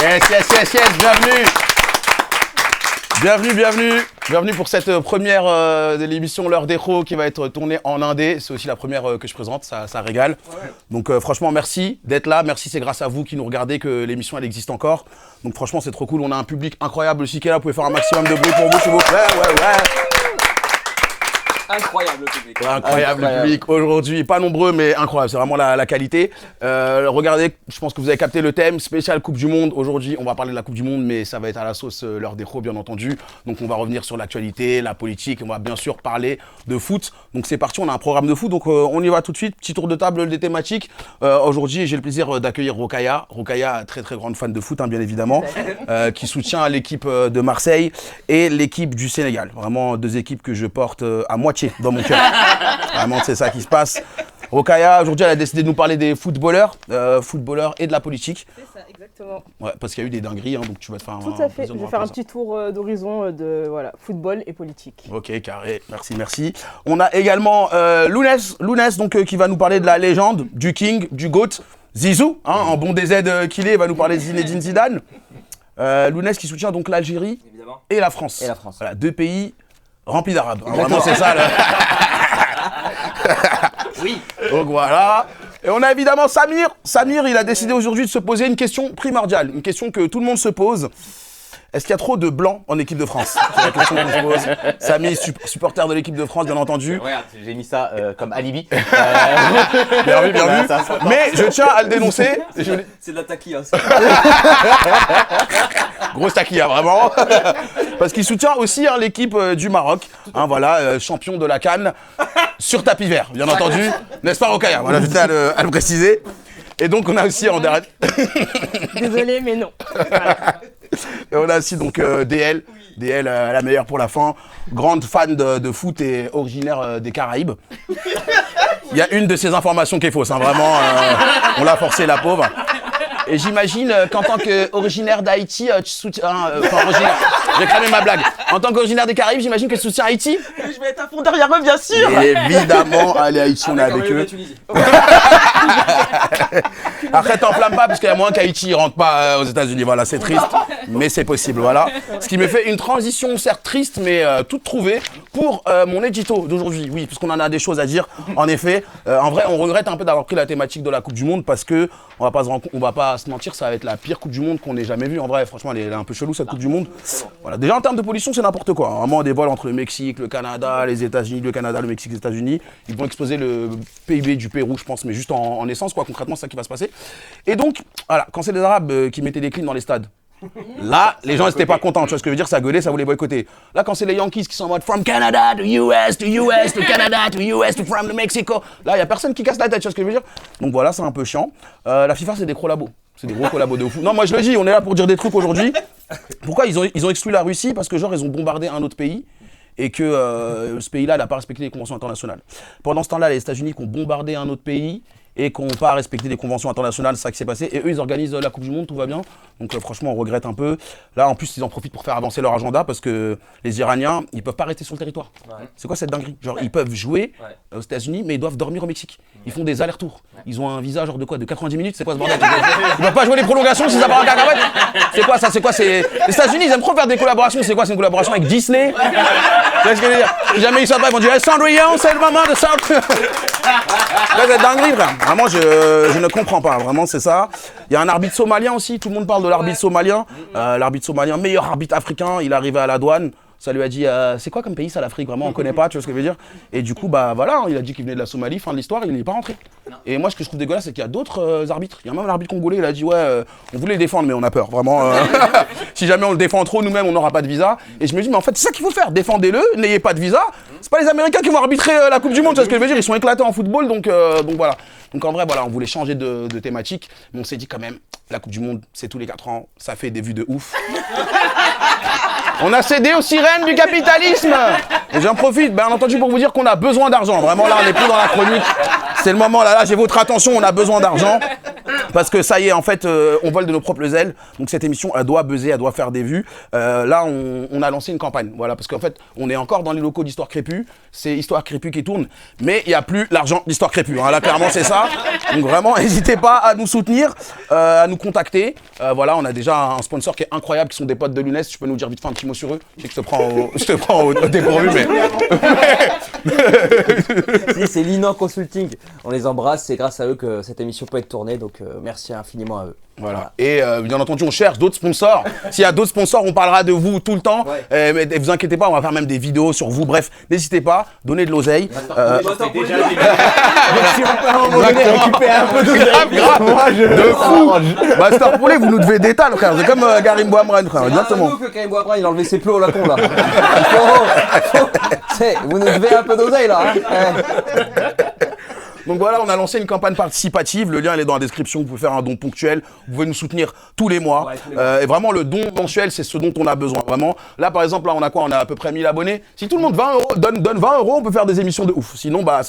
Yes, bienvenue pour cette première de l'émission L'heure d'Héros qui va être tournée en indé. C'est aussi la première que je présente, ça régale. Ouais. Donc franchement, merci d'être là. Merci, c'est grâce à vous qui nous regardez que l'émission elle existe encore. Donc franchement, c'est trop cool. On a un public incroyable aussi qui est là. Vous pouvez faire un maximum de bruit pour vous, s'il vous plaît. Ouais. Incroyable le public. Ouais, incroyable le public aujourd'hui, pas nombreux mais incroyable, c'est vraiment la qualité. Regardez, je pense que vous avez capté le thème, spécial Coupe du Monde. Aujourd'hui on va parler de la Coupe du Monde mais ça va être à la sauce l'heure d'Héros bien entendu. Donc on va revenir sur l'actualité, la politique, on va bien sûr parler de foot. Donc c'est parti, on a un programme de foot, donc on y va tout de suite. Petit tour de table des thématiques. Aujourd'hui j'ai le plaisir d'accueillir Rokhaya. Rokhaya, très grande fan de foot hein, bien évidemment, qui soutient l'équipe de Marseille et l'équipe du Sénégal. Vraiment deux équipes que je porte à moitié dans mon cœur. Vraiment, c'est ça qui se passe. Rokhaya, aujourd'hui, elle a décidé de nous parler des footballeurs et de la politique. C'est ça, exactement. Ouais, parce qu'il y a eu des dingueries, hein, donc tu vas te faire Tout à fait, je vais faire un petit tour d'horizon de football et politique. Ok, carré, merci. On a également Lounès donc, qui va nous parler de la légende, du king, du GOAT, Zizou, hein, en bon DZ qu'il est, va nous parler de Zinedine Zidane. Lounès qui soutient donc l'Algérie et la France. Voilà, deux pays rempli d'arabes, hein, vraiment c'est ça. Oui. Donc voilà. Et on a évidemment Samir. Samir, il a décidé aujourd'hui de se poser une question primordiale, une question que tout le monde se pose. Est-ce qu'il y a trop de blancs en équipe de France? C'est la question qu'on se pose. Samir, supporter de l'équipe de France, bien entendu. Regarde, j'ai mis ça comme alibi. Bien vu. Mais je tiens à le dénoncer. C'est de la taquilla. Grosse taquilla, vraiment. Parce qu'il soutient aussi hein, l'équipe du Maroc. Hein, voilà, champion de la CAN sur tapis vert, bien entendu. N'est-ce pas, Rokhaya? Voilà, je tiens à le préciser. Et donc, on a aussi en dernier... Désolé, mais non. Voilà. Et on a aussi donc DL, la meilleure pour la fin, grande fan de foot et originaire des Caraïbes. Il y a une de ces informations qui est fausse, hein, vraiment, on l'a forcé la pauvre. Et j'imagine qu'en tant qu'originaire d'Haïti, tu soutiens... j'ai cramé ma blague. En tant qu'originaire des Caraïbes, j'imagine que tu soutiens Haïti. Je vais être à fond derrière eux, bien sûr. Et évidemment, allez Haïti, on est avec eux. Après, t'enflamme pas parce qu'il y a moins qu'Haïti ne rentre pas aux États-Unis. Voilà, c'est triste, mais c'est possible. Voilà. Ce qui me fait une transition, certes triste, mais toute trouvée pour mon édito d'aujourd'hui. Oui, parce qu'on en a des choses à dire. En effet, en vrai, on regrette un peu d'avoir pris la thématique de la Coupe du Monde parce que on va pas se mentir, ça va être la pire Coupe du Monde qu'on ait jamais vue. En vrai, franchement, elle est un peu chelou cette Coupe du Monde. Voilà. Déjà en termes de pollution, c'est n'importe quoi. Vraiment des vols entre le Mexique, le Canada, les États-Unis, le Canada, le Mexique, les États-Unis. Ils vont exploser le PIB du Pérou, je pense, mais juste en essence, quoi. Concrètement, c'est ça qui va se passer. Et donc, voilà, quand c'est les Arabes qui mettaient des cleans dans les stades, là, les gens n'étaient pas contents, tu vois ce que je veux dire, ça gueulait, ça voulait boycotter. Là, quand c'est les Yankees qui sont en mode From Canada to US, to Canada to US, to from Mexico, là, il n'y a personne qui casse la tête, tu vois ce que je veux dire. Donc voilà, c'est un peu chiant. La FIFA, c'est des collabos. C'est des gros collabos de fou. Non, moi je le dis, on est là pour dire des trucs aujourd'hui. Pourquoi ils ont exclu la Russie? Parce que genre, ils ont bombardé un autre pays et que ce pays-là n'a pas respecté les conventions internationales. Pendant ce temps-là, les États-Unis qui ont bombardé un autre pays et qui n'ont pas respecté les conventions internationales, c'est ça qui s'est passé. Et eux, ils organisent la Coupe du Monde, tout va bien. Donc franchement, on regrette un peu. Là, en plus, ils en profitent pour faire avancer leur agenda parce que les Iraniens, ils peuvent pas rester sur le territoire. Ouais. C'est quoi cette dinguerie? Genre, ils peuvent jouer aux États-Unis, mais ils doivent dormir au Mexique. Ils font des allers-retours. Ils ont un visa genre de quoi? De 90 minutes? C'est quoi ce bordel? Ils peuvent pas jouer les prolongations si ça part en cacahuète. C'est quoi ça? C'est quoi? Les États-unis, ils aiment trop faire des collaborations. C'est quoi? C'est une collaboration avec Disney? Tu vois ce que je veux dire? Si jamais ils sortent pas, ils vont dire hey, Cendrillon, c'est le moment de sortir. Là, c'est dinguerie, frère. Vraiment, je ne comprends pas. Vraiment, c'est ça. Il y a un arbitre somalien aussi. Tout le monde parle de l'arbitre somalien. L'arbitre somalien, meilleur arbitre africain. Il est arrivé à la douane. Ça lui a dit, c'est quoi comme pays ça l'Afrique? Vraiment, on connaît pas, tu vois ce que je veux dire? Et du coup, bah voilà, il a dit qu'il venait de la Somalie, fin de l'histoire, il n'est pas rentré. Non. Et moi, ce que je trouve dégueulasse, c'est qu'il y a d'autres arbitres. Il y a même l'arbitre congolais, il a dit, ouais, on voulait le défendre, mais on a peur, vraiment. Si jamais on le défend trop, nous-mêmes, on n'aura pas de visa. Et je me dis, mais en fait, c'est ça qu'il faut faire, défendez-le, n'ayez pas de visa. C'est pas les Américains qui vont arbitrer la Coupe du Monde, tu vois ce que je veux dire? Ils sont éclatés en football, donc voilà. Donc en vrai, voilà, on voulait changer de thématique, mais on s'est dit quand même, la Coupe du Monde, c'est tous les 4 ans, ça fait des vues de ouf. On a cédé aux sirènes du capitalisme. Et j'en profite, bien entendu, pour vous dire qu'on a besoin d'argent. Vraiment, là, on n'est plus dans la chronique. C'est le moment, là, j'ai votre attention, on a besoin d'argent. Parce que ça y est, en fait, on vole de nos propres ailes. Donc cette émission, elle doit buzzer, elle doit faire des vues. Là, on a lancé une campagne. Voilà, parce qu'en fait, on est encore dans les locaux d'Histoire Crépue. C'est Histoire Crépue qui tourne. Mais il n'y a plus l'argent d'Histoire Crépue. Hein. Là, clairement, c'est ça. Donc vraiment, n'hésitez pas à nous soutenir, à nous contacter. Voilà, on a déjà un sponsor qui est incroyable, qui sont des potes de l'UNES. Tu peux nous dire vite fait un petit mot sur eux? Je sais que je te prends au dépourvu, mais... Si, c'est Linan Consulting. On les embrasse, c'est grâce à eux que cette émission peut être tournée, donc merci infiniment à eux. Voilà. Et bien entendu, on cherche d'autres sponsors. S'il y a d'autres sponsors, on parlera de vous tout le temps. Ouais. Mais vous inquiétez pas, on va faire même des vidéos sur vous. Bref, n'hésitez pas, donnez de l'oseille. De fou. Master Poulet, vous nous devez des tas, frère. C'est comme Karim Bouamran, frère. Exactement. C'est que Karim Bouamran, il a enlevé ses plots au lacon, là. Vous nous devez un peu d'oseille, là. Donc voilà, on a lancé une campagne participative. Le lien, il est dans la description. Vous pouvez faire un don ponctuel. Vous pouvez nous soutenir tous les mois. Ouais, tous les mois. Et vraiment, le don mensuel, c'est ce dont on a besoin. Vraiment. Là, par exemple, là, on a quoi? On a à peu près 1000 abonnés. Si tout le monde donne 20 €, on peut faire des émissions de ouf. Sinon, bah,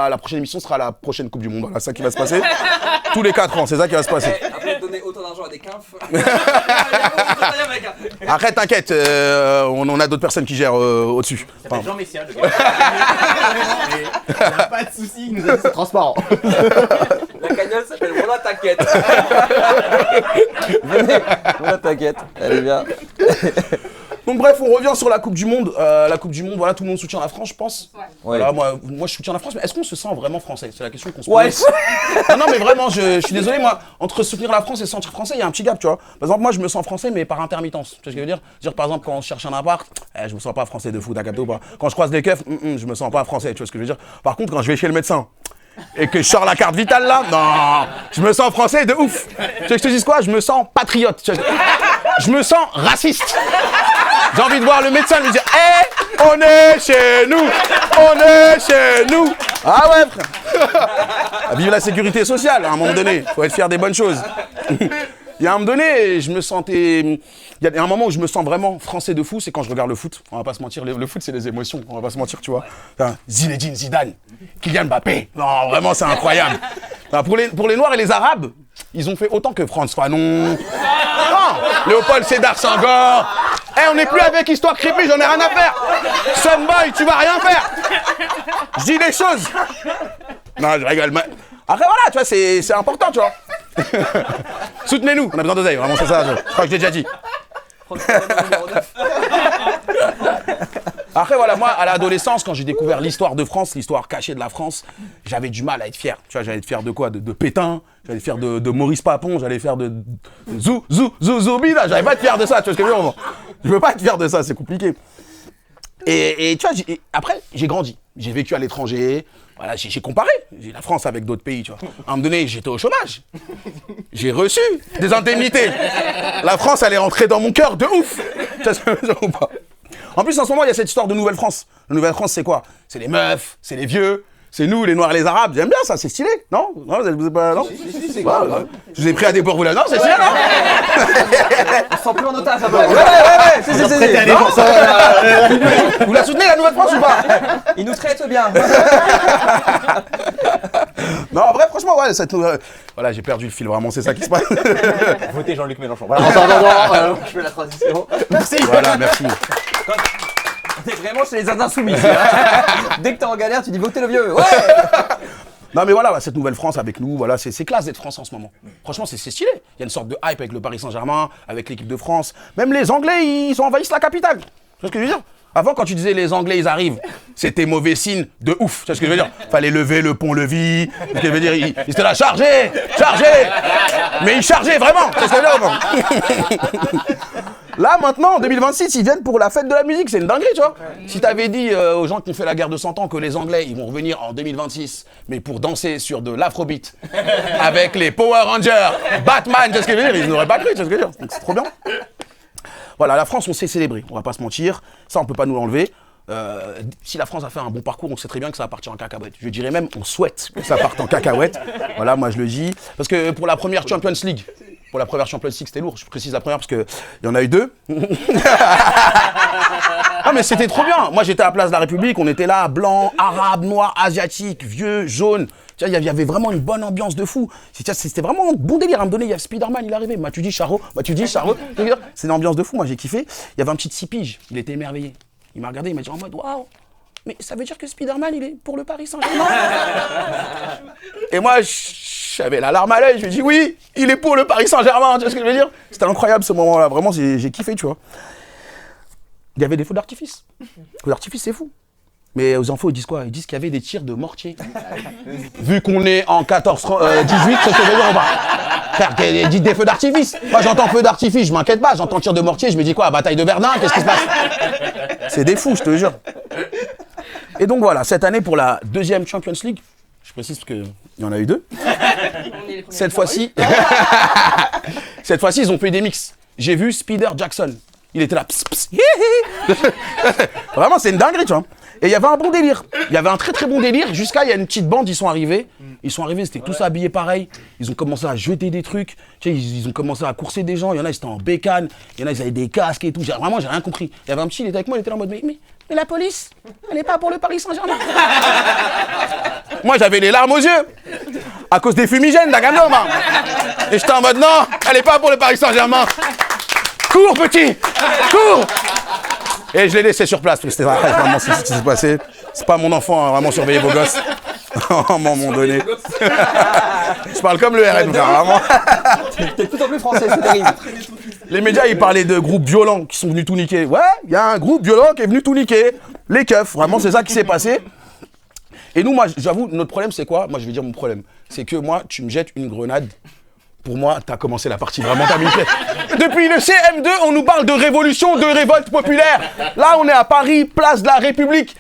la prochaine émission sera la prochaine Coupe du Monde. Voilà, c'est ça qui va se passer. Tous les 4 ans, c'est ça qui va se passer. Après de donner autant d'argent à des quinfs. Arrête, t'inquiète. On a d'autres personnes qui gèrent au-dessus. Enfin, Jean Messia, le gars. Il n'y a pas de soucis, il nous a dit c'est transparent. La cagnotte s'appelle Voilà t'inquiète. Venez, Voilà t'inquiète. Allez bien. Donc bref, on revient sur la Coupe du Monde. La Coupe du Monde, voilà, tout le monde soutient la France, je pense. Ouais. Voilà, moi je soutiens la France, mais est-ce qu'on se sent vraiment français? C'est la question qu'on se pose. Ouais. Non, mais vraiment, je suis désolé, moi, entre soutenir la France et se sentir français, il y a un petit gap, tu vois. Par exemple, moi, je me sens français, mais par intermittence. Tu vois ce que je veux dire? Dire, par exemple, quand on cherche un appart, je me sens pas français de fou, t'as capté ou pas? Quand je croise les keufs, je me sens pas français, tu vois ce que je veux dire? Par contre, quand je vais chez le médecin, et que je sors la carte vitale là, non, je me sens français de ouf. Tu veux que je te dise quoi? Je me sens patriote. Je me sens raciste. J'ai envie de voir le médecin lui dire hé, on est chez nous, on est chez nous. Ah ouais, frère. Vive la sécurité sociale, à un moment donné. Faut être fier des bonnes choses. Il y a un moment donné, je me sentais... Il y a un moment où je me sens vraiment français de fou, c'est quand je regarde le foot. On va pas se mentir, le foot, c'est les émotions. On va pas se mentir, tu vois. Enfin, Zinedine Zidane, Kylian Mbappé. Non, vraiment, c'est incroyable. Enfin, pour les Noirs et les Arabes, ils ont fait autant que Frantz Fanon. Non, Léopold Sédar Senghor. On n'est plus avec Histoire Crépue, j'en ai rien à faire. Sunboy, tu vas rien faire. Je dis des choses. Non, je rigole. Mais... Après, voilà, tu vois, c'est important, tu vois. Soutenez-nous, on a besoin d'oseille, vraiment, c'est ça. Je crois que je l'ai déjà dit. Après, voilà, moi, à l'adolescence, quand j'ai découvert l'histoire de France, l'histoire cachée de la France, j'avais du mal à être fier. Tu vois, j'allais être fier de quoi? De Pétain, j'allais être fier de Maurice Papon, j'allais être fier de Zoubida, j'allais pas être fier de ça, tu vois ce que je veux dire? Je veux pas être fier de ça, c'est compliqué. Et tu vois, après, j'ai grandi. J'ai vécu à l'étranger. Voilà, j'ai comparé la France avec d'autres pays, tu vois. À un moment donné, j'étais au chômage. J'ai reçu des indemnités. La France, elle est rentrée dans mon cœur de ouf. Tu vois ce que je veux dire ou pas? En plus, en ce moment, il y a cette histoire de Nouvelle-France. La Nouvelle-France, c'est quoi? C'est les meufs, c'est les vieux, c'est nous, les Noirs et les Arabes. J'aime bien ça, c'est stylé, non? Non, vous êtes pas... Non, Si, c'est voilà, grave. je vous ai pris à dépourvu là. Non, c'est stylé, non? On se sent plus en otage, ça va. Ouais, c'est. Non, vous la soutenez, la Nouvelle-France, ou pas? Il nous traite bien. Non, en vrai, franchement, ouais, voilà, j'ai perdu le fil, vraiment, c'est ça qui se passe. Votez Jean-Luc Mélenchon. Voilà, je fais la transition. Merci. Voilà, merci. T'es vraiment chez les insoumis. Hein. Dès que t'es en galère, tu dis votez le vieux. Ouais. Non mais voilà, cette nouvelle France avec nous, voilà, c'est classe d'être France en ce moment. Franchement, c'est stylé. Il y a une sorte de hype avec le Paris Saint-Germain, avec l'équipe de France. Même les Anglais, ils envahissent la capitale. Tu vois ce que je veux dire? Avant, quand tu disais les Anglais, ils arrivent, c'était mauvais signe de ouf. Tu vois ce que je veux dire? Fallait lever le pont-levis. Ce que je veux dire, ils étaient là, chargés. Mais ils chargeaient vraiment. Tu vois ce que je veux dire? Là, maintenant, en 2026, ils viennent pour la fête de la musique. C'est une dinguerie, tu vois. Si t'avais dit aux gens qui ont fait la guerre de 100 ans que les Anglais, ils vont revenir en 2026, mais pour danser sur de l'afrobeat, avec les Power Rangers, Batman, tu vois ce que je veux dire? Ils n'auraient pas cru, tu vois ce que je veux dire? Donc c'est trop bien. Voilà, la France, on sait célébrer, on va pas se mentir. Ça, on peut pas nous l'enlever. Si la France a fait un bon parcours, on sait très bien que ça va partir en cacahuète. Je dirais même, on souhaite que ça parte en cacahuète. Voilà, moi je le dis. Parce que pour la première Champions League, c'était lourd. Je précise la première parce qu'il y en a eu 2. Ah mais c'était trop bien. Moi j'étais à la place de la République, on était là, blanc, arabe, noir, asiatique, vieux, jaune. Tu vois, il y avait vraiment une bonne ambiance de fou. C'était vraiment un bon délire. À un moment donné, il y a Spider-Man, il est arrivé. Matuidi, Charo. C'est une ambiance de fou. Moi, j'ai kiffé. Il y avait un petit de 6 piges. Il était émerveillé. Il m'a regardé, il m'a dit en mode waouh. Mais ça veut dire que Spider-Man, il est pour le Paris Saint-Germain. Et moi, j'avais la larme à l'œil. Je lui ai dit oui, il est pour le Paris Saint-Germain. Tu vois ce que je veux dire? C'était incroyable ce moment-là. Vraiment, j'ai kiffé, tu vois. Il y avait des feux d'artifice. Les feux d'artifice, c'est fou. Mais aux infos, ils disent quoi? Ils disent qu'il y avait des tirs de mortier. Vu qu'on est en 14-18, c'est ce que je veux dire ou pas? Frère, dites des feux d'artifice. Moi, j'entends feux d'artifice, je m'inquiète pas. J'entends tir de mortier, je me dis quoi? Bataille de Verdun, qu'est-ce qui se passe? C'est des fous, je te jure. Et donc voilà, cette année pour la 2e Champions League, je précise parce qu'il y en a eu 2. Cette fois-ci, ils ont fait des mix. J'ai vu Spider Jackson. Il était là, pss, pss, vraiment, c'est une dinguerie, tu vois. Et il y avait un bon délire. Il y avait un très très bon délire. Jusqu'à, il y a une petite bande, ils sont arrivés. Ils sont arrivés, c'était tous habillés pareil. Ils ont commencé à jeter des trucs. Tu sais, ils ont commencé à courser des gens. Il y en a, ils étaient en bécane. Il y en a, ils avaient des casques et tout. Vraiment, j'ai rien compris. Il y avait un petit, il était avec moi, il était là en mode, mais la police, elle n'est pas pour le Paris Saint-Germain. Moi, j'avais les larmes aux yeux. À cause des fumigènes d'Agamben. Et j'étais en mode, non, elle n'est pas pour le Paris Saint-Germain. Cours, petit, cours. Et je l'ai laissé sur place, parce que c'était vraiment ce qui s'est passé. C'est pas mon enfant, hein, vraiment surveiller vos gosses. À un moment donné. Je parle comme le RN, vraiment. T'es tout en plus français, c'est terrible. Les médias, ils parlaient de groupes violents qui sont venus tout niquer. Ouais, il y a un groupe violent qui est venu tout niquer. Les keufs, vraiment, c'est ça qui s'est passé. Et nous, moi, j'avoue, notre problème, c'est quoi? Moi, je vais dire mon problème. C'est que moi, tu me jettes une grenade. Pour moi, t'as commencé la partie vraiment t'as mis une pièce. Depuis le CM2, on nous parle de révolution, de révolte populaire. Là, on est à Paris, place de la République.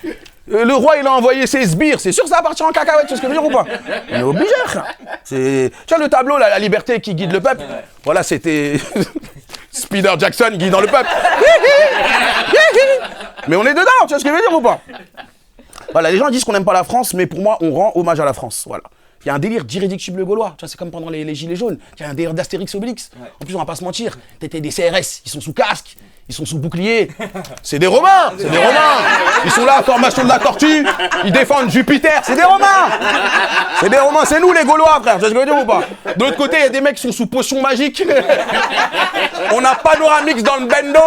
Le roi, il a envoyé ses sbires. C'est sûr que ça va partir en cacahuète, tu sais ce que je veux dire ou pas? On est obligé, frère. Tu vois le tableau, la liberté qui guide le peuple. Voilà, c'était Spider Jackson guidant le peuple. Mais on est dedans, tu vois ce que je veux dire ou pas? Voilà, les gens disent qu'on n'aime pas la France, mais pour moi, on rend hommage à la France. Voilà. Il y a un délire d'irréductible gaulois. Tu vois, c'est comme pendant les Gilets jaunes. Il y a un délire d'Astérix Obélix. Ouais. En plus, on va pas se mentir. T'étais des CRS. Ils sont sous casque. Ils sont sous bouclier. C'est des Romains. C'est des Romains. Ils sont là, formation de la tortue. Ils défendent Jupiter. C'est des Romains. C'est des Romains. C'est nous, les Gaulois, frère. Tu vois ce que je veux dire ou pas? De l'autre côté, il y a des mecs qui sont sous potion magique. On a Panoramix dans le bendo.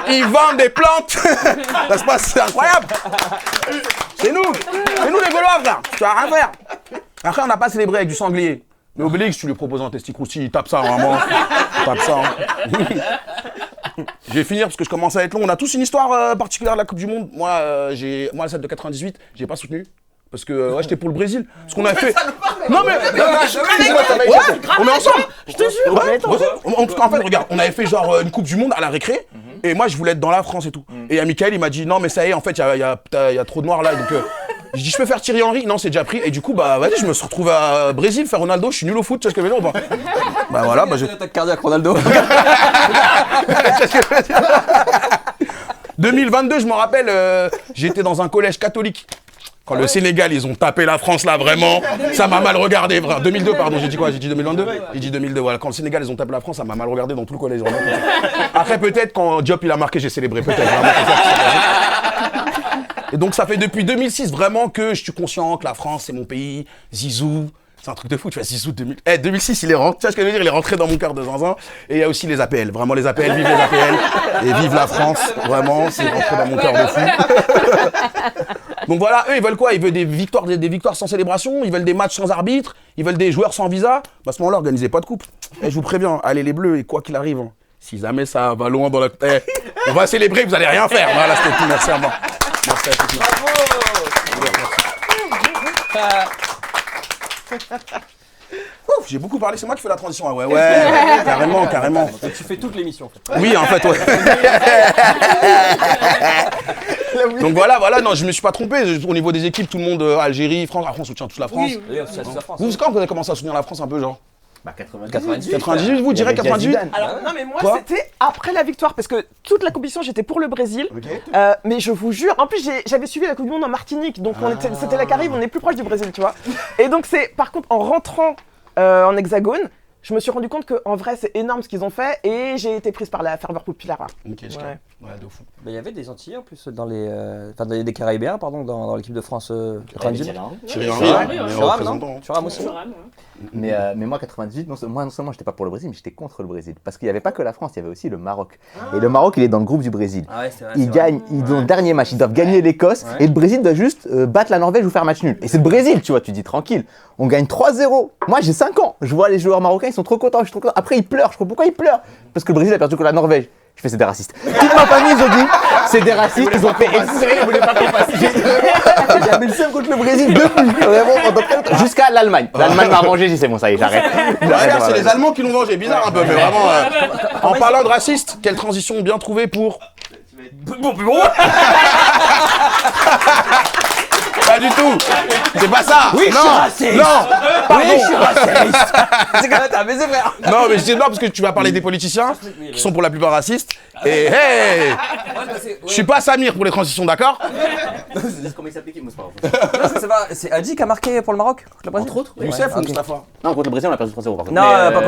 Ils vendent des plantes. Ça se passe, c'est incroyable. C'est nous. C'est nous, les Gaulois, frère. Tu vas rien faire. Après, on n'a pas célébré avec du sanglier. Mais Obélix, tu lui proposes un testicrousti, il tape ça, vraiment. Il tape ça. Hein. Je vais finir parce que je commence à être long. On a tous une histoire particulière de la Coupe du Monde. Moi, celle de 98, j'ai pas soutenu. Parce que j'étais pour le Brésil. Ce qu'on a fait. Non mais. On est ensemble. Je te jure. En fait, regarde, on avait fait genre une Coupe du Monde à la récré. Et moi, je voulais être dans la France et tout. Et il y a Michael, il m'a dit non, mais ça y est, en fait, il y a trop de noirs là. Donc, je dis, je peux faire Thierry Henry? Non, c'est déjà pris. Et du coup, bah, vas-y, je me suis retrouvé à Brésil, faire Ronaldo. Je suis nul au foot, tu sais ce que je veux dire ou pas? Bah voilà, bah je. Attaque cardiaque, Ronaldo. 2022, je me rappelle, j'étais dans un collège catholique. Quand le Sénégal, ils ont tapé la France là, vraiment, ça m'a mal regardé, frère. 2002, pardon, j'ai dit quoi? J'ai dit 2022? J'ai dit 2002, voilà. Quand le Sénégal, ils ont tapé la France, ça m'a mal regardé dans tout le collège. Vraiment. Après, peut-être, quand Diop, il a marqué, j'ai célébré, peut-être. Et donc, ça fait depuis 2006, vraiment, que je suis conscient que la France, c'est mon pays. Zizou, c'est un truc de fou, tu vois, Zizou 2006, il est rentré, tu vois ce que je veux dire, il est rentré dans mon cœur de zinzin. Et il y a aussi les APL, vraiment les APL, vive les APL. Et vive la France, vraiment, c'est rentré dans mon cœur de fou. Donc voilà, eux, ils veulent quoi? Ils veulent des victoires sans célébration, ils veulent des matchs sans arbitre, ils veulent des joueurs sans visa. Bah, à ce moment-là, organisez pas de coupe. Et je vous préviens, allez les Bleus, et quoi qu'il arrive, hein, si jamais ça va loin dans la... on va célébrer, vous allez rien faire. Voilà, c'était tout, merci à moi. Merci à tous. Ouf, j'ai beaucoup parlé, c'est moi qui fais la transition. Ah ouais, carrément. Tu fais toute l'émission, en fait. Oui, en fait, ouais. Donc voilà, non, je me suis pas trompé. Au niveau des équipes, tout le monde, Algérie, France, on soutient toute la France. Oui, c'est la France. Vous, quand vous avez commencé à soutenir la France un peu, genre? Bah 98. 98, vous direz 98? Alors non mais moi Quoi c'était après la victoire parce que toute la compétition j'étais pour le Brésil. Okay. Mais je vous jure, en plus j'avais suivi la Coupe du Monde en Martinique, donc c'était la Caraïbe, on est plus proche du Brésil, tu vois. Et donc c'est par contre en rentrant en Hexagone, je me suis rendu compte qu'en vrai, c'est énorme ce qu'ils ont fait et j'ai été prise par la ferveur populaire. Ok, je Ouais. Ouais, de fou. Il y avait des Antillais en plus dans les. Enfin, des Caribéens, pardon, dans l'équipe de France 98. Thierry Henry, Henry, ouais. meilleur Thuram, représentant. non Thuram aussi. Mais moi, 98, non seulement j'étais pas pour le Brésil, mais j'étais contre le Brésil. Parce qu'il n'y avait pas que la France, il y avait aussi le Maroc. Et le Maroc, il est dans le groupe du Brésil. Ah ouais, c'est vrai. Ils gagnent, ils ont le dernier match, ils doivent gagner l'Écosse Ouais. et le Brésil doit juste battre la Norvège ou faire match nul. Et c'est le Brésil, tu vois, tu dis tranquille. On gagne 3-0. Moi j'ai 5 ans, je vois les joueurs marocains, ils sont trop contents, je suis trop content. Après ils pleurent, je crois pourquoi ils pleurent. Parce que le Brésil a perdu contre la Norvège. Je fais c'est des racistes. Toute ma famille ils ont dit c'est des racistes, ils ont fait exprès, ils voulaient pas qu'on passe. J'avais le seum contre le Brésil depuis, vraiment, pendant très longtemps. Jusqu'à l'Allemagne. L'Allemagne m'a mangé, j'ai dit c'est bon ça y est, j'arrête. Regarde, c'est les Allemands qui l'ont vengé, bizarre un peu, mais vraiment. En parlant de raciste, quelle transition bien trouvée pour. Pas du tout. C'est pas ça. Oui, je suis raciste. Non. Pardon. Oui, je suis raciste. C'est quand même t'as baisé, frère. Non, mais je dis non parce que tu vas parler des politiciens qui sont pour la plupart racistes. Et hey, je suis pas Samir pour les transitions, d'accord? Comment il s'appelait qui, Moussa? C'est Hadji qui a marqué pour le Maroc contre le Brésil. Entre autres, oui. Youssef ou ok. Mustafa? Non, contre le Brésil, on a perdu 3-0 par contre. Non, Mais, pas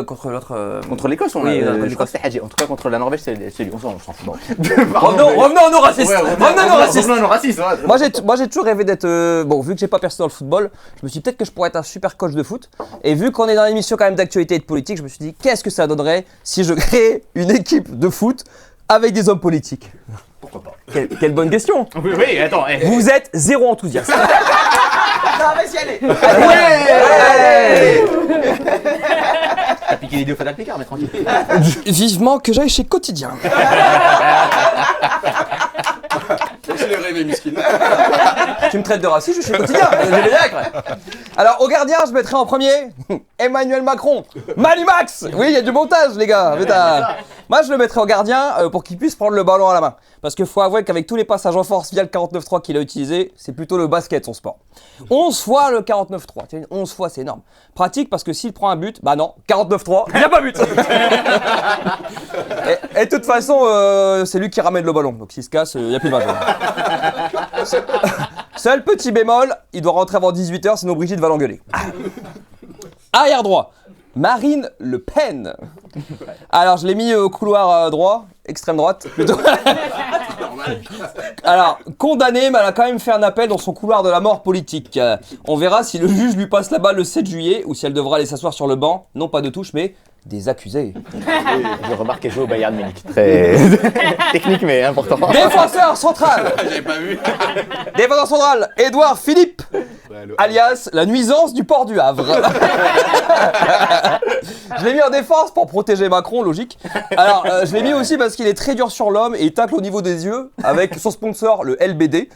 contre l'autre. contre l'Écosse, on a. Oui, contre je crois l'Écosse. que c'était Hadji. En tout cas, contre la Norvège, c'est lui. On s'en fout. Bon. Revenons à nos racistes. Revenons à nos racistes. Revenons à nos racistes. Ouais. Moi j'ai toujours rêvé d'être bon, vu que j'ai pas percé dans le football, je me suis dit peut-être que je pourrais être un super coach de foot, et vu qu'on est dans l'émission quand même d'actualité et de politique, je me suis dit qu'est-ce que ça donnerait si je créais une équipe de foot avec des hommes politiques. Pourquoi pas? Quelle bonne question. Oui, attends. Vous êtes zéro enthousiaste. On va y aller. T'as piqué les deux Fatal Picard, mais tranquille. Vivement que j'aille chez Quotidien. Laissez-les rêver, miskin. Tu me traites de raciste, je suis Quotidien. Je vais bien, après. Alors au gardien, je mettrai en premier Emmanuel Macron. Malimax. Oui, il y a du montage, les gars. Moi, je le mettrai au gardien pour qu'il puisse prendre le ballon à la main. Parce qu'il faut avouer qu'avec tous les passages en force via le 49-3 qu'il a utilisé, c'est plutôt le basket son sport. 11 fois le 49-3. 11 fois, c'est énorme. Pratique parce que s'il prend un but, bah non, 49-3, il n'y a pas but. Et de toute façon, c'est lui qui ramène le ballon. Donc s'il se casse, il n'y a plus de match. Seul petit bémol, il doit rentrer avant 18h, sinon Brigitte va l'engueuler. Arrière droit, Marine Le Pen. Alors je l'ai mis au couloir droit, extrême droite plutôt. Alors, condamnée, mais elle a quand même fait un appel dans son couloir de la mort politique. On verra si le juge lui passe la balle le 7 juillet ou si elle devra aller s'asseoir sur le banc, non pas de touche, mais des accusés. Je remarque qu'elle joue au Bayern Munich. Très technique, mais important. Défenseur central. J'avais pas vu. Défenseur central, Édouard Philippe, alias la nuisance du port du Havre. Je l'ai mis en défense pour protéger Macron, logique. Alors, je l'ai mis aussi parce qu'il est très dur sur l'homme et il tacle au niveau des yeux avec son sponsor, le LBD,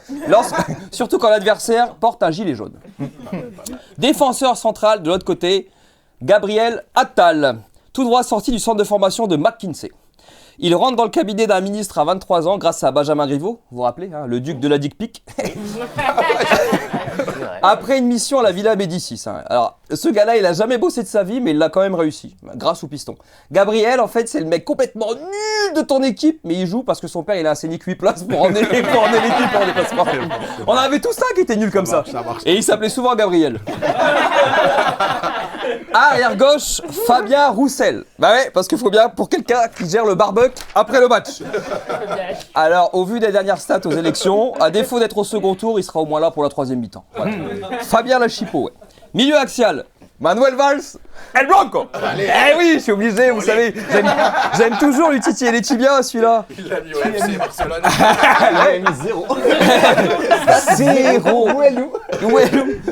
surtout quand l'adversaire porte un gilet jaune. Défenseur central, de l'autre côté, Gabriel Attal, tout droit sorti du centre de formation de McKinsey. Il rentre dans le cabinet d'un ministre à 23 ans grâce à Benjamin Griveaux, vous vous rappelez, hein, le duc de la dick pic. Après une mission à la Villa Médicis. Hein. Alors, ce gars-là, il a jamais bossé de sa vie, mais il l'a quand même réussi, grâce au piston. Gabriel, en fait, c'est le mec complètement nul de ton équipe, mais il joue parce que son père, il a assaini 8 places pour emmener l'équipe en déplacement. On avait tous ça qui était nul comme ça. Et il s'appelait souvent Gabriel. Arrière gauche, Fabien Roussel. Bah ouais, parce qu'il faut bien pour quelqu'un qui gère le barbecue après le match. Alors, au vu des dernières stats aux élections, à défaut d'être au second tour, il sera au moins là pour la troisième mi-temps. Voilà. Fabien Lachipo, ouais. Milieu axial, Manuel Valls, El Blanco. Eh oui, je suis obligé, vous savez, j'aime toujours lui titiller les tibias, celui-là. Il l'a mis au FC Barcelone. Il a mis 0. Zéro. Où est nous?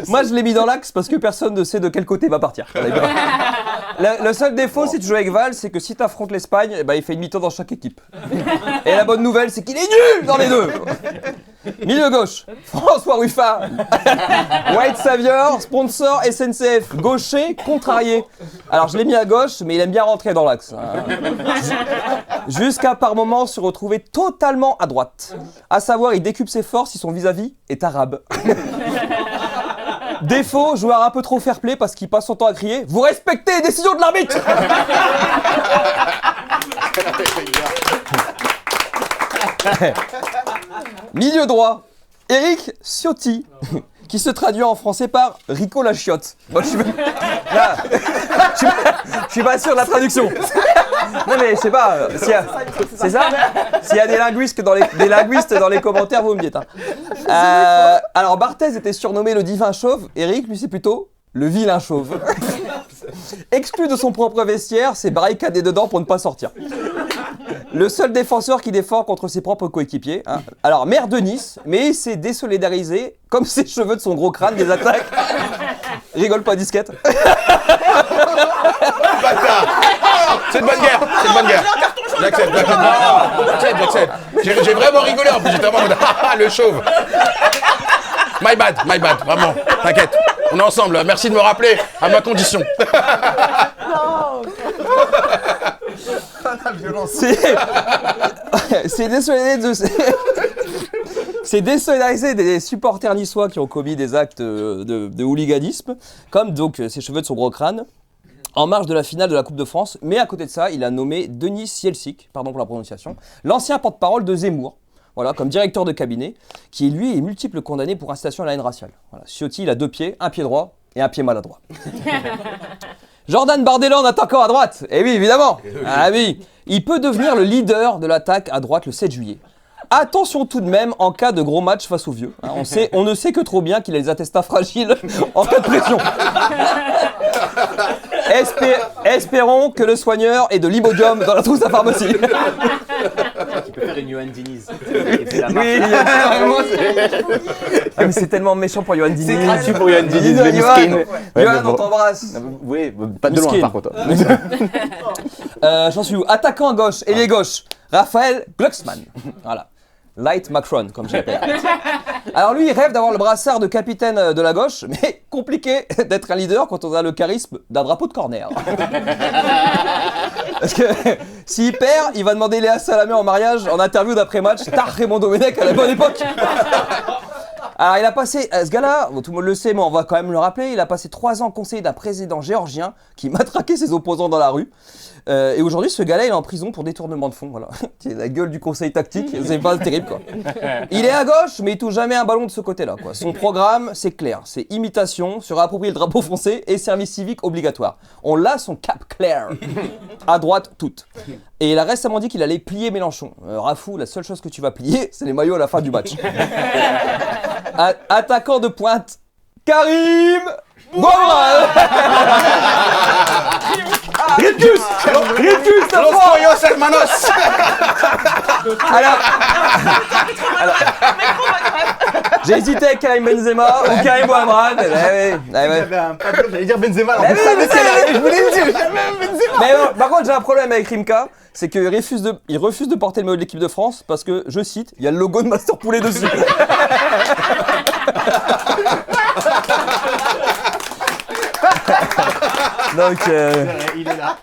Moi, je l'ai mis dans l'axe parce que personne ne sait de quel côté va partir. Le seul défaut, si tu joues avec Val, c'est que si tu affrontes l'Espagne, eh ben, il fait une mi-temps dans chaque équipe. Et la bonne nouvelle, c'est qu'il est nul dans les deux. Milieu gauche, François Ruffin, White Savior, sponsor SNCF, gaucher, contrarié. Alors je l'ai mis à gauche, mais il aime bien rentrer dans l'axe. Jusqu'à par moments se retrouver totalement à droite. À savoir, il décupe ses forces si son vis-à-vis est arabe. Défaut, joueur un peu trop fair-play parce qu'il passe son temps à crier « Vous respectez les décisions de l'arbitre !» Milieu droit, Eric Ciotti. qui se traduit en français par Rico la chiotte. Moi, je suis pas sûr de la traduction. Non mais je sais pas, c'est ça? S'il y a des linguistes dans les commentaires, vous me dites. Hein. Alors Barthez était surnommé le divin chauve, Eric lui c'est plutôt le vilain chauve. Exclu de son propre vestiaire, s'est barricadé dedans pour ne pas sortir. Le seul défenseur qui défend contre ses propres coéquipiers. Hein. Alors, maire de Nice, mais il s'est désolidarisé, comme ses cheveux de son gros crâne, des attaques. Rigole pas, disquette. C'est une bonne guerre, c'est une bonne guerre. J'accepte. J'ai vraiment rigolé en plus, j'étais vraiment en mode, le chauve. My bad, vraiment, t'inquiète. On est ensemble, merci de me rappeler à ma condition. C'est désolidarisé des supporters niçois qui ont commis des actes de hooliganisme, comme donc ses cheveux de son gros crâne, en marge de la finale de la Coupe de France. Mais à côté de ça, il a nommé Denis Cielcic, pardon pour la prononciation, l'ancien porte-parole de Zemmour, voilà, comme directeur de cabinet, qui lui est multiple condamné pour incitation à la haine raciale. Voilà, Ciotti, il a 2 pieds, un pied droit et un pied maladroit. Jordan Bardella en attaquant à droite. Eh oui, évidemment. Ah oui. Il peut devenir le leader de l'attaque à droite le 7 juillet. Attention tout de même en cas de gros match face aux vieux. Hein, on ne sait que trop bien qu'il a les intestins fragiles en cas de pression. Espérons que le soigneur ait de l'Imodium dans la trousse à pharmacie. Tu peux faire une Johan Diniz. Oui, vraiment, mais c'est tellement méchant pour Johan Diniz. C'est gratuit pour Johan Diniz, le miskin. Johan, on t'embrasse. Oui, pas de loin par contre. J'en suis où? Attaquant à gauche, ailier gauche, Raphaël Glucksmann. Voilà. Light Macron, comme je l'appelle. Alors lui, il rêve d'avoir le brassard de capitaine de la gauche, mais compliqué d'être un leader quand on a le charisme d'un drapeau de corner. Parce que s'il perd, il va demander Léa Salamé en mariage en interview d'après-match. Tard Raymond Domenech à la bonne époque. Alors il a passé, ce gars-là, bon, tout le monde le sait, mais on va quand même le rappeler, il a passé 3 ans conseiller d'un président géorgien qui matraquait ses opposants dans la rue. Et aujourd'hui, ce gars-là, il est en prison pour détournement de fonds, voilà. C'est la gueule du conseil tactique, c'est pas terrible, quoi. Il est à gauche, mais il touche jamais un ballon de ce côté-là, quoi. Son programme, c'est clair, c'est imitation, se réapproprier le drapeau français et service civique obligatoire. On l'a, son cap clair. À droite, toute. Et il a récemment dit qu'il allait plier Mélenchon. Rafou, la seule chose que tu vas plier, c'est les maillots à la fin du match. Attaquant de pointe, Karim Gourmand. Rictus, Los pollos hermanos. Alors, j'ai hésité avec Karim Benzema ou Karim Ouamran. J'avais un pablo, j'allais dire Benzema. Mais je voulais le dire. Mais bon, par contre, j'ai un problème avec Rimka, c'est qu'il refuse de porter le maillot de l'équipe de France parce que, je cite, il y a le logo de Master Poulet dessus. Donc, Il est là.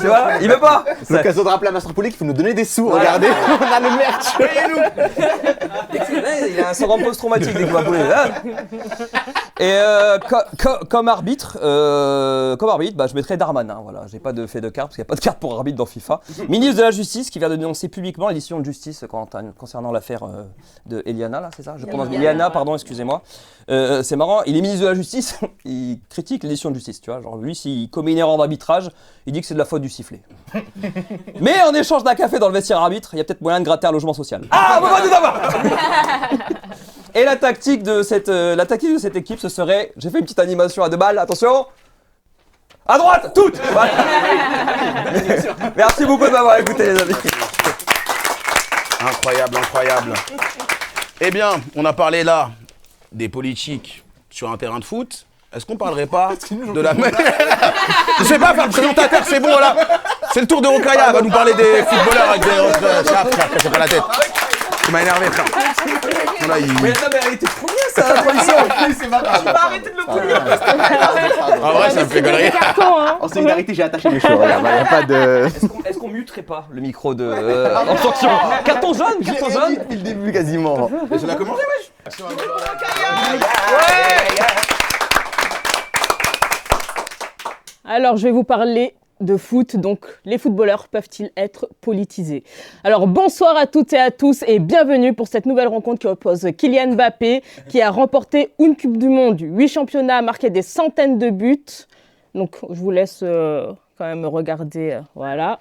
tu vois, il veut pas. C'est l'occasion de rappeler à Master Poulet qu'il faut nous donner des sous. Regardez, on a le merch. Il a un syndrome post-traumatique dès qu'il va poulet. Et comme arbitre, bah, je mettrais Darmanin. Voilà, j'ai pas de fait de carte parce qu'il n'y a pas de carte pour arbitre dans FIFA. Ministre de la Justice qui vient de dénoncer publiquement la décision de justice concernant l'affaire de Eliana, là, c'est ça? Je prononce Eliana, pardon, excusez-moi. C'est marrant, il est ministre de la Justice, il critique les décisions de justice, tu vois. Genre lui, s'il commet une erreur d'arbitrage, il dit que c'est de la faute du sifflet. Mais en échange d'un café dans le vestiaire arbitre, il y a peut-être moyen de gratter un logement social. Ah, on va tout avoir. Et la tactique de cette équipe, ce serait, j'ai fait une petite animation à 2 balles, attention. À droite, toutes. Voilà. Merci beaucoup de m'avoir écouté, les amis. Incroyable. Eh bien, on a parlé là des politiques sur un terrain de foot. Est-ce qu'on parlerait pas de la... Je sais pas faire le présentateur, c'est bon là. C'est le tour de Rokaya, va nous parler des footballeurs avec des... Frère, pas la tête. Tu m'as énervé, frère. Là, Mais non, mais elle était trop bien, ça, la transition. Tu vas arrêter de le punir. En vrai, ça me fait galerie. En solidarité, j'ai attaché les cheveux. Regarde, il n'y a pas de. Est-ce qu'on muterait pas le micro de... en sanction? Carton jaune. Depuis le début, quasiment. Mais ça a commencé, wesh. Alors, je vais vous parler de foot, donc les footballeurs peuvent-ils être politisés? Alors bonsoir à toutes et à tous et bienvenue pour cette nouvelle rencontre qui oppose Kylian Mbappé qui a remporté une Coupe du Monde, 8 championnats, marqué des centaines de buts. Donc je vous laisse quand même regarder, voilà.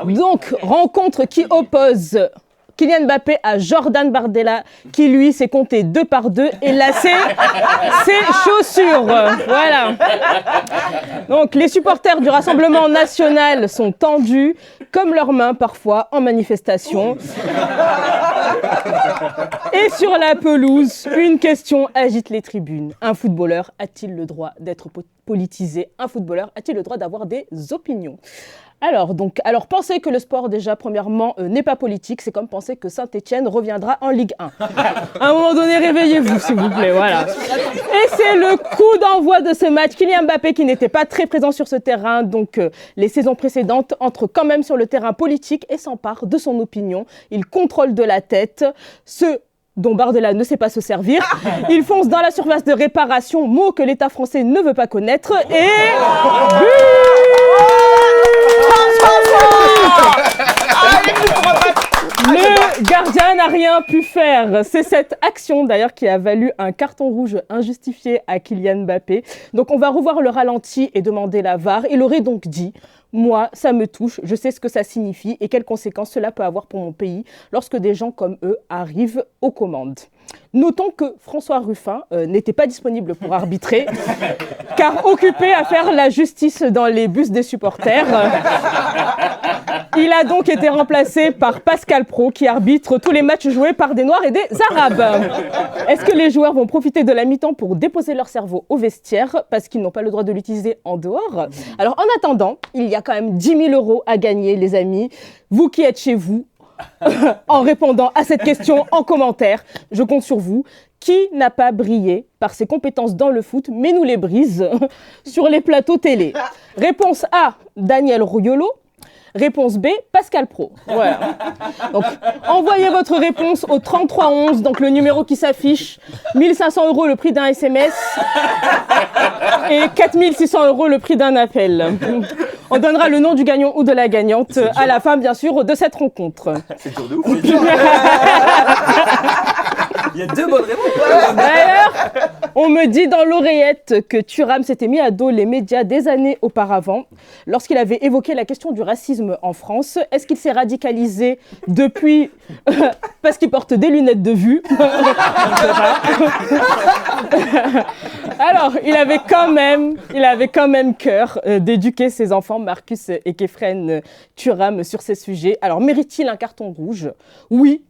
Donc rencontre qui oppose Kylian Mbappé à Jordan Bardella qui lui s'est compté 2 par 2 et lacé ses chaussures. Voilà. Donc les supporters du Rassemblement national sont tendus comme leurs mains parfois en manifestation. Et sur la pelouse, une question agite les tribunes. Un footballeur a-t-il le droit d'être politisé? Un footballeur a-t-il le droit d'avoir des opinions? Alors, penser que le sport, déjà, premièrement, n'est pas politique, c'est comme penser que Saint-Etienne reviendra en Ligue 1. À un moment donné, réveillez-vous, s'il vous plaît, voilà. Et c'est le coup d'envoi de ce match. Kylian Mbappé, qui n'était pas très présent sur ce terrain, donc les saisons précédentes, entre quand même sur le terrain politique et s'empare de son opinion. Il contrôle de la tête ce dont Bardella ne sait pas se servir. Il fonce dans la surface de réparation, mot que l'État français ne veut pas connaître, et... Le gardien n'a rien pu faire. C'est cette action d'ailleurs qui a valu un carton rouge injustifié à Kylian Mbappé. Donc on va revoir le ralenti et demander la VAR. Il aurait donc dit: moi, ça me touche, je sais ce que ça signifie et quelles conséquences cela peut avoir pour mon pays lorsque des gens comme eux arrivent aux commandes. Notons que François Ruffin n'était pas disponible pour arbitrer, car occupé à faire la justice dans les bus des supporters. Il a donc été remplacé par Pascal Praud, qui arbitre tous les matchs joués par des Noirs et des Arabes. Est-ce que les joueurs vont profiter de la mi-temps pour déposer leur cerveau au vestiaire, parce qu'ils n'ont pas le droit de l'utiliser en dehors? Alors en attendant, il y a quand même 10 000 € à gagner, les amis. Vous qui êtes chez vous, en répondant à cette question en commentaire, je compte sur vous. Qui n'a pas brillé par ses compétences dans le foot, mais nous les brise sur les plateaux télé? Réponse A, Daniel Riolo. Réponse B, Pascal Praud. Voilà. Donc, envoyez votre réponse au 3311, donc le numéro qui s'affiche. 1 500 € le prix d'un SMS et 4 600 € le prix d'un appel. On donnera le nom du gagnant ou de la gagnante à la fin, bien sûr, de cette rencontre. C'est dur de ouf. Il y a 2 bonnes réponses. D'ailleurs, on me dit dans l'oreillette que Thuram s'était mis à dos les médias des années auparavant, lorsqu'il avait évoqué la question du racisme en France. Est-ce qu'il s'est radicalisé depuis parce qu'il porte des lunettes de vue? Alors, il avait quand même cœur d'éduquer ses enfants, Marcus et Kefren Thuram, sur ces sujets. Alors, mérite-t-il un carton rouge? Oui.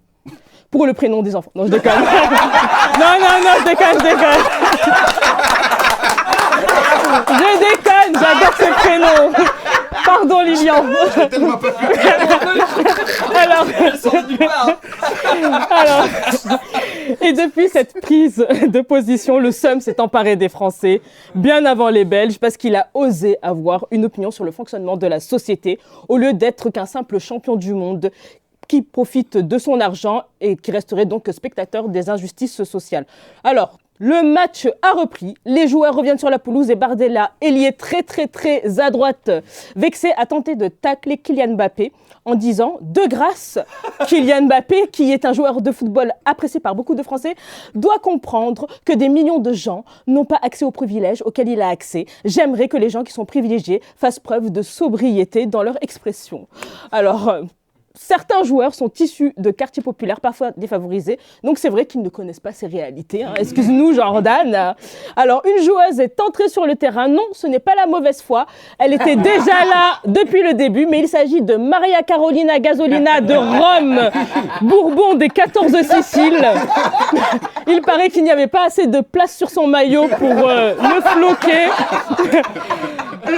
Pour le prénom des enfants. Non, je déconne. Non, je déconne. Je déconne, j'adore ce prénom. Pardon, Lilian. Alors, et depuis cette prise de position, le SEUM s'est emparé des Français, bien avant les Belges, parce qu'il a osé avoir une opinion sur le fonctionnement de la société, au lieu d'être qu'un simple champion du monde qui profite de son argent et qui resterait donc spectateur des injustices sociales. Alors, le match a repris, les joueurs reviennent sur la pelouse et Bardella, ailier très à droite, vexé, a tenté de tacler Kylian Mbappé en disant: de grâce, Kylian Mbappé, qui est un joueur de football apprécié par beaucoup de Français, doit comprendre que des millions de gens n'ont pas accès aux privilèges auxquels il a accès. J'aimerais que les gens qui sont privilégiés fassent preuve de sobriété dans leur expression. Alors... certains joueurs sont issus de quartiers populaires, parfois défavorisés, donc c'est vrai qu'ils ne connaissent pas ces réalités. Hein. Excuse-nous, Jordan. Alors, une joueuse est entrée sur le terrain. Non, ce n'est pas la mauvaise foi. Elle était déjà là depuis le début, mais il s'agit de Maria Carolina Gasolina de Rome, Bourbon des 14 Siciles. Il paraît qu'il n'y avait pas assez de place sur son maillot pour le floquer.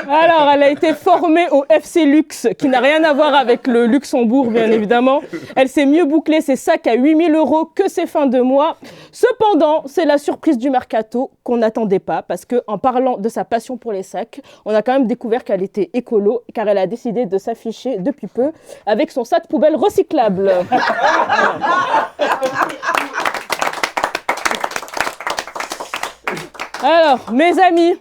Alors, elle a été formée au FC Lux, qui n'a rien à voir avec le Luxembourg, bien évidemment. Elle s'est mieux bouclé ses sacs à 8 000 € que ses fins de mois. Cependant, c'est la surprise du mercato qu'on n'attendait pas, parce qu'en parlant de sa passion pour les sacs, on a quand même découvert qu'elle était écolo, car elle a décidé de s'afficher depuis peu avec son sac poubelle recyclable. Alors, mes amis,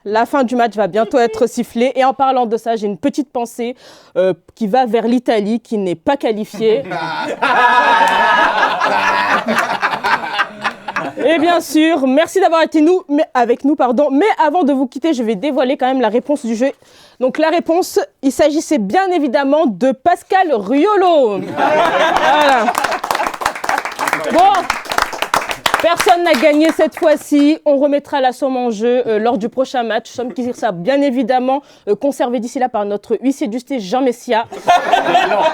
la fin du match va bientôt être sifflée. Et en parlant de ça, j'ai une petite pensée qui va vers l'Italie, qui n'est pas qualifiée. Et bien sûr, merci d'avoir été avec nous. Mais avant de vous quitter, je vais dévoiler quand même la réponse du jeu. Donc la réponse, il s'agissait bien évidemment de Pascal Riolo. Voilà. Bon, personne n'a gagné cette fois-ci. On remettra la somme en jeu lors du prochain match. Somme qui sera bien évidemment conservée d'ici là par notre huissier de justice Jean Messia.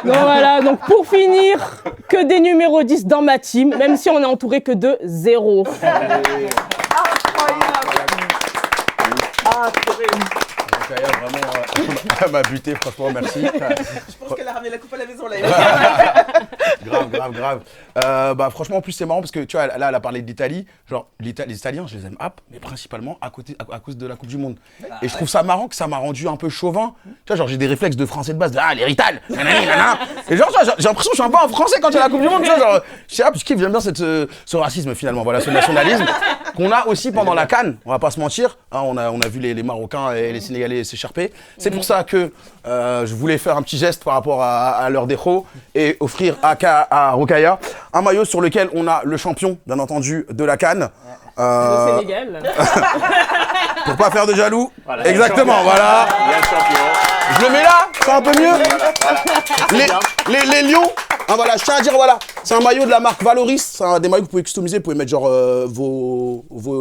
Donc voilà, donc pour finir, que des numéros 10 dans ma team, même si on n'est entouré que de 0. Kaya, vraiment, m'a buté, franchement, merci. Je pense qu'elle a ramené la coupe à la maison là. Grave. Bah, franchement, en plus, c'est marrant parce que tu vois, là, elle a parlé de l'Italie. Genre, les Italiens, je les aime, mais principalement à cause de la Coupe du Monde. Et je trouve ça marrant que ça m'a rendu un peu chauvin. Tu vois, genre, j'ai des réflexes de français de base, les Rital, nanana. Et genre, j'ai l'impression que je suis un peu en français quand il y a la Coupe du Monde. Tu vois, genre, je sais pas, parce que j'aime bien ce racisme finalement, voilà, ce nationalisme qu'on a aussi pendant la CAN. On va pas se mentir. Hein, on a vu les Marocains et les Sénégalais s'écharper. C'est pour ça que je voulais faire un petit geste par rapport à leur défaut et offrir à Rokhaya un maillot sur lequel on a le champion, bien entendu, de la CAN. Le Sénégal. Pour pas faire de jaloux. Voilà, exactement, voilà. Je le mets là, c'est un peu mieux. Les lions, hein, voilà, je tiens à dire, voilà, c'est un maillot de la marque Valoris. C'est des maillots que vous pouvez customiser, vous pouvez mettre genre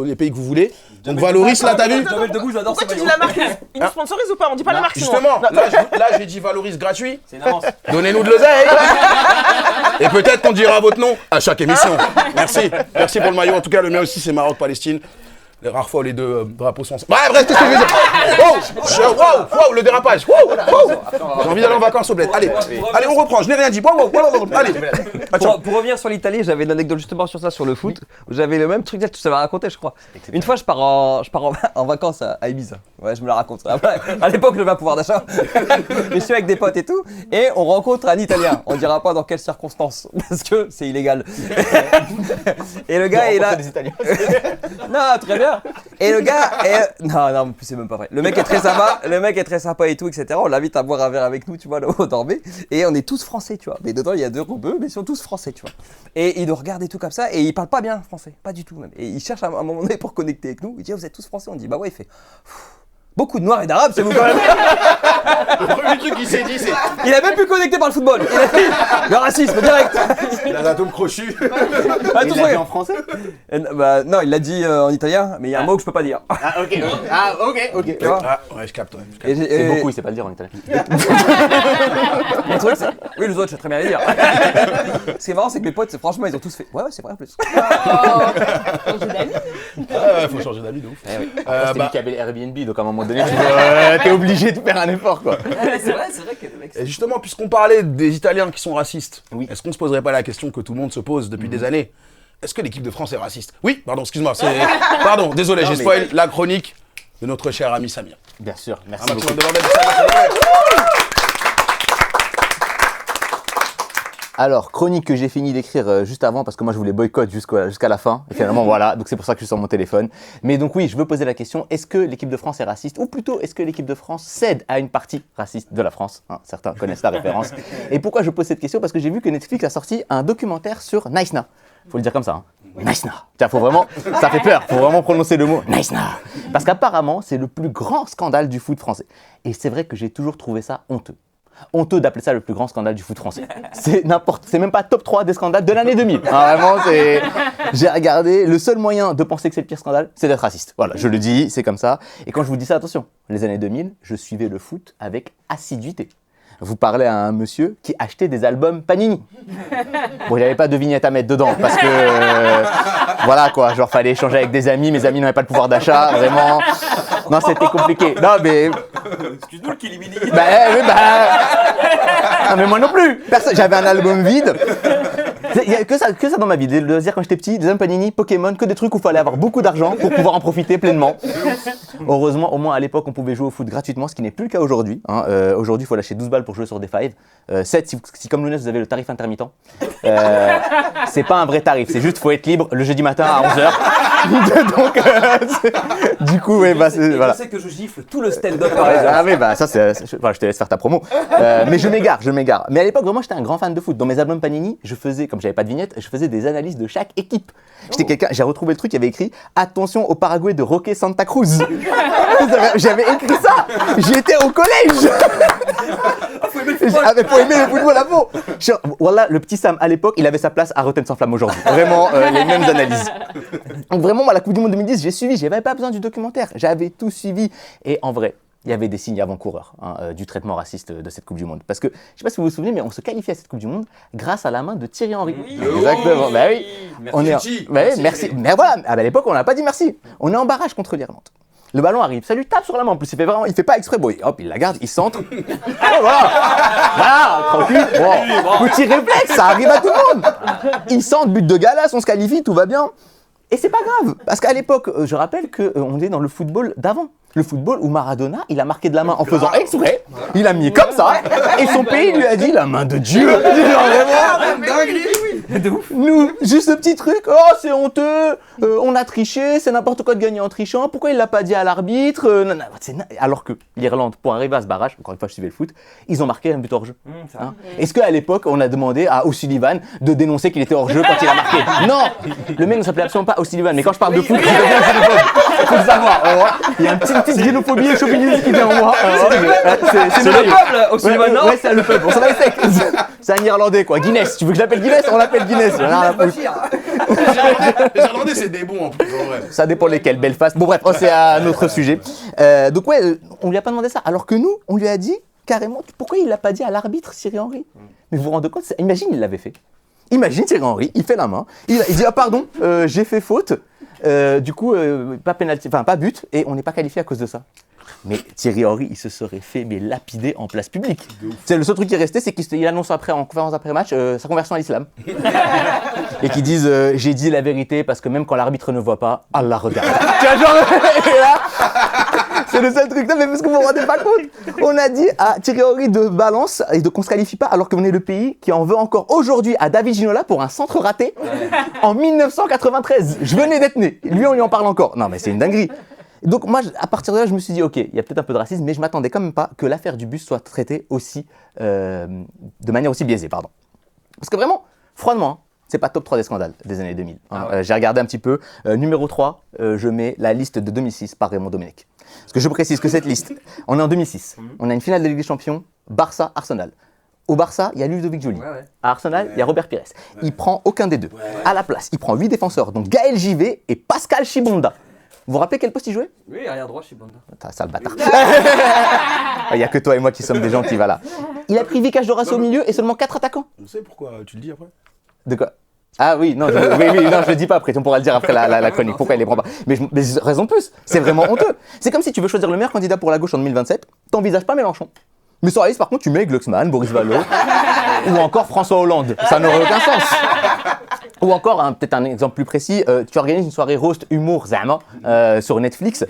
les pays que vous voulez. Donc Valoris, là, t'as vu? Pourquoi tu dis la marque? Ils nous sponsorisent ou pas? On dit pas la marque sinon. Justement, là j'ai dit Valoris gratuit. C'est une avance. Donnez-nous de l'oseille. Et peut-être qu'on dira votre nom à chaque émission. Merci pour le maillot. En tout cas, le mien aussi, c'est Maroc-Palestine. Les rares fois, les deux drapeaux sont... Bref, qu'est-ce que je veux dire? Wow, le dérapage. J'ai envie d'aller en vacances au bled. Allez, on reprend. Je n'ai rien dit. Allez. Pour revenir sur l'Italie, j'avais une anecdote justement sur ça, sur le foot. J'avais le même truc que tu t'avais raconté, je crois. Une fois, je pars en vacances à Ibiza. Ouais, je me la raconte. À l'époque, je n'avais pas pouvoir d'achat. Je suis avec des potes et tout. Et on rencontre un Italien. On dira pas dans quelles circonstances, parce que c'est illégal. Et le gars est là. Non, très bien. Et le gars non, c'est même pas vrai. Le mec est très sympa et tout, etc. On l'invite à boire un verre avec nous, tu vois, là au Dormé. Et on est tous français, tu vois. Mais dedans, il y a 2 rebeux, mais ils sont tous français, tu vois. Et il nous regarde et tout comme ça, et il parle pas bien français, pas du tout même. Et il cherche à un moment donné pour connecter avec nous. Il dit, vous êtes tous français? On dit, bah ouais, il fait... Beaucoup de noirs et d'arabes, c'est vous quand même. Le premier truc qu'il s'est dit, c'est... Il a même pu connecter par le football. Il a dit le racisme direct. Il a un atome crochu. Il l'a dit en français? Bah non, il l'a dit en italien, mais il y a un mot que je peux pas dire. Ah ok. Tu vois? Ah ouais, je capte. C'est beaucoup, il sait pas le dire en italien. Le truc, oui, les autres, je sais très bien les dire. Ce qui est marrant, c'est que mes potes, franchement, ils ont tous fait. Ouais, c'est vrai en plus. Faut changer d'avis de ouf. C'était lui qui avait Airbnb, donc à un moment donné, t'es obligé de faire un effort, quoi. C'est vrai que le mec. Et justement, puisqu'on parlait des Italiens qui sont racistes, oui. Est-ce qu'on se poserait pas la question que tout le monde se pose depuis des années? Est-ce que l'équipe de France est raciste? Oui, pardon, excuse-moi. Pardon, désolé, j'ai spoil la chronique de notre cher ami Samir. Bien sûr, merci Un beaucoup. maximum de bordel, Samir. Alors, chronique que j'ai fini d'écrire juste avant parce que moi je voulais boycott jusqu'à la fin. Et finalement voilà, donc c'est pour ça que je suis sur mon téléphone. Mais donc oui, je veux poser la question, est-ce que l'équipe de France est raciste? Ou plutôt, est-ce que l'équipe de France cède à une partie raciste de la France, hein, certains connaissent la référence. Et pourquoi je pose cette question? Parce que j'ai vu que Netflix a sorti un documentaire sur Naïsna. Faut le dire comme ça, hein. Naïsna. Tiens, faut vraiment, ça fait peur, faut vraiment prononcer le mot Naïsna. Parce qu'apparemment, c'est le plus grand scandale du foot français. Et c'est vrai que j'ai toujours trouvé ça honteux. Honteux d'appeler ça le plus grand scandale du foot français. C'est même pas top 3 des scandales de l'année 2000. Hein, vraiment, j'ai regardé, le seul moyen de penser que c'est le pire scandale, c'est d'être raciste. Voilà, je le dis, c'est comme ça. Et quand je vous dis ça, attention, les années 2000, je suivais le foot avec assiduité. Vous parlez à un monsieur qui achetait des albums Panini. Bon, j'avais pas de vignette à mettre dedans parce que voilà quoi, genre fallait échanger avec des amis, mes amis n'avaient pas le pouvoir d'achat, vraiment. Non, c'était compliqué. Non, mais Excuse-nous le Kilimini. non, mais moi non plus. J'avais un album vide. Il y a que ça dans ma vie. Les loisirs quand j'étais petit, des albums Panini, Pokémon, que des trucs où il fallait avoir beaucoup d'argent pour pouvoir en profiter pleinement. Heureusement, au moins à l'époque, on pouvait jouer au foot gratuitement, ce qui n'est plus le cas aujourd'hui. Hein. Aujourd'hui, il faut lâcher 12 balles pour jouer sur des fives. 7 si comme Lounès, vous avez le tarif intermittent. C'est pas un vrai tarif, c'est juste faut être libre le jeudi matin à 11h. Donc, du coup, ouais, bah, voilà. Je sais que je gifle tout le stand-up parisien. Ah oui, bah ça, voilà, je te laisse faire ta promo. Mais je m'égare. Mais à l'époque, vraiment, j'étais un grand fan de foot. Dans mes albums Panini, je faisais, comme j'avais pas de vignette, je faisais des analyses de chaque équipe. J'ai retrouvé le truc, il y avait écrit « Attention au Paraguay de Roque Santa Cruz ». J'avais écrit ça. J'étais au collège. Pour aimer le football à fond. Voilà, le petit Sam, à l'époque, il avait sa place à Rotten sans flamme aujourd'hui. Vraiment, les mêmes analyses. Donc vraiment, moi, la Coupe du Monde 2010, j'ai suivi. J'avais pas besoin du documentaire. J'avais tout suivi. Et en vrai, il y avait des signes avant-coureurs du traitement raciste de cette Coupe du Monde. Parce que, je sais pas si vous vous souvenez, mais on se qualifiait à cette Coupe du Monde grâce à la main de Thierry Henry. Oui. Exactement. Bah oui. Merci. Merci. Mais voilà, à l'époque, on n'a pas dit merci. On est en barrage contre l'Irlande. Le ballon arrive, ça lui tape sur la main. En plus, il fait pas exprès. Bon, hop, il la garde, il centre. Voilà, tranquille. Bon, petit réflexe, ça arrive à tout le monde. Il centre, but de Galas, on se qualifie, tout va bien. Et c'est pas grave, parce qu'à l'époque, je rappelle qu'on est dans le football d'avant. Le football où Maradona, il a marqué de la main en faisant exprès. Il a mis comme ça, et son pays lui a dit la main de Dieu. Nous, juste ce petit truc, oh c'est honteux, on a triché, c'est n'importe quoi de gagner en trichant, pourquoi il l'a pas dit à l'arbitre alors que l'Irlande, pour arriver à ce barrage, encore une fois je suivais le foot, ils ont marqué un but hors jeu. Est-ce qu'à l'époque on a demandé à O'Sullivan de dénoncer qu'il était hors jeu quand il a marqué? Non, le mec ne s'appelait absolument pas O'Sullivan, mais quand je parle de foot, je deviens xénophobe. Faut le savoir. Il y a une petite xénophobie et chauvinisme qui vient en moi. C'est le peuple, O'Sullivan, non? Ouais, c'est le peuple, on s'en va les steaks. C'est un Irlandais quoi, Guinness, tu veux que je l'appelle Guinness? On l'appelle Guinness. Les Irlandais, c'est des bons en plus, en vrai. Ça dépend lesquels, Belfast. Bon bref, c'est un autre sujet. Donc ouais, on lui a pas demandé ça. Alors que nous, on lui a dit carrément, pourquoi il l'a pas dit à l'arbitre Thierry Henry? Mais vous vous rendez compte, imagine il l'avait fait. Imagine Thierry Henry, il fait la main, il dit ah pardon, j'ai fait faute. Du coup, pas penalty, enfin pas but, et on n'est pas qualifié à cause de ça. Mais Thierry Henry, il se serait fait lapider en place publique. C'est le seul truc qui est resté, c'est qu'il annonce après en conférence après match sa conversion à l'islam. Et qu'ils disent j'ai dit la vérité parce que même quand l'arbitre ne voit pas, Allah regarde. Tu vois, genre, et là, c'est le seul truc. Non, mais parce que vous vous rendez pas compte, on a dit à Thierry Henry de balance et de qu'on se qualifie pas alors qu'on est le pays qui en veut encore aujourd'hui à David Ginola pour un centre raté en 1993. Je venais d'être né. Lui, on lui en parle encore. Non, mais c'est une dinguerie. Donc moi, à partir de là, je me suis dit, ok, il y a peut-être un peu de racisme, mais je m'attendais quand même pas que l'affaire du bus soit traitée aussi, de manière aussi biaisée, pardon. Parce que vraiment, froidement, c'est pas top 3 des scandales des années 2000. J'ai regardé un petit peu. Numéro 3, je mets la liste de 2006 par Raymond Domenech. Parce que je précise que cette liste, on est en 2006. On a une finale de Ligue des Champions, Barça-Arsenal. Au Barça, il y a Ludovic Joly. À Arsenal, il y a Robert Pires. Il prend aucun des deux. À la place, il prend 8 défenseurs, donc Gaël Givet et Pascal Chibonda. Vous vous rappelez quel poste il jouait? Oui, arrière droit chez Banda. Sale bâtard. Il n'y a que toi et moi qui sommes des gentils, voilà. Il a pris Vicage Doras au milieu et seulement 4 attaquants. Je sais pourquoi, tu le dis après. De quoi? Ah oui, non, non, je le dis pas après, on pourra le dire après la chronique, pourquoi il les prend pas. Mais raison de plus, c'est vraiment honteux. C'est comme si tu veux choisir le meilleur candidat pour la gauche en 2027, t'envisages pas Mélenchon. Mais sur la liste, par contre, tu mets Glucksmann, Boris Vallaud, ou encore François Hollande. Ça n'aurait aucun sens. Ou encore, peut-être un exemple plus précis, tu organises une soirée roast humour Zama sur Netflix,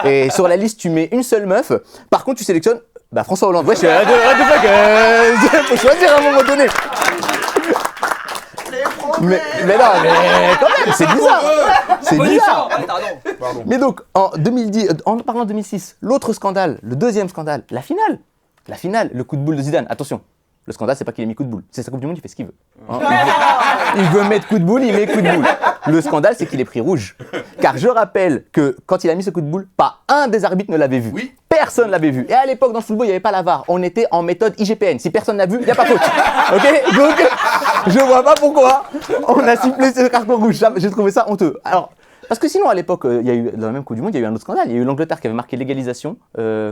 et sur la liste, tu mets une seule meuf. Par contre, tu sélectionnes François Hollande. Ouais, faut choisir à un moment donné. Mais non, mais quand même, c'est bizarre. C'est bizarre. Mais donc, en parlant de 2006, l'autre scandale, le deuxième scandale, la finale. La finale, le coup de boule de Zidane. Attention, le scandale, c'est pas qu'il ait mis coup de boule. C'est sa Coupe du Monde, il fait ce qu'il veut. Il veut mettre coup de boule, il met coup de boule. Le scandale, c'est qu'il est pris rouge. Car je rappelle que quand il a mis ce coup de boule, pas un des arbitres ne l'avait vu. Oui. Personne l'avait vu. Et à l'époque, dans le football, il n'y avait pas la VAR. On était en méthode IGPN. Si personne n'a vu, il n'y a pas faute. Ok? Donc, je vois pas pourquoi on a sifflé ce carton rouge. J'ai trouvé ça honteux. Alors, parce que sinon, à l'époque, il y a eu, dans la même Coupe du Monde, il y a eu un autre scandale. Il y a eu l'Angleterre qui avait marqué l'égalisation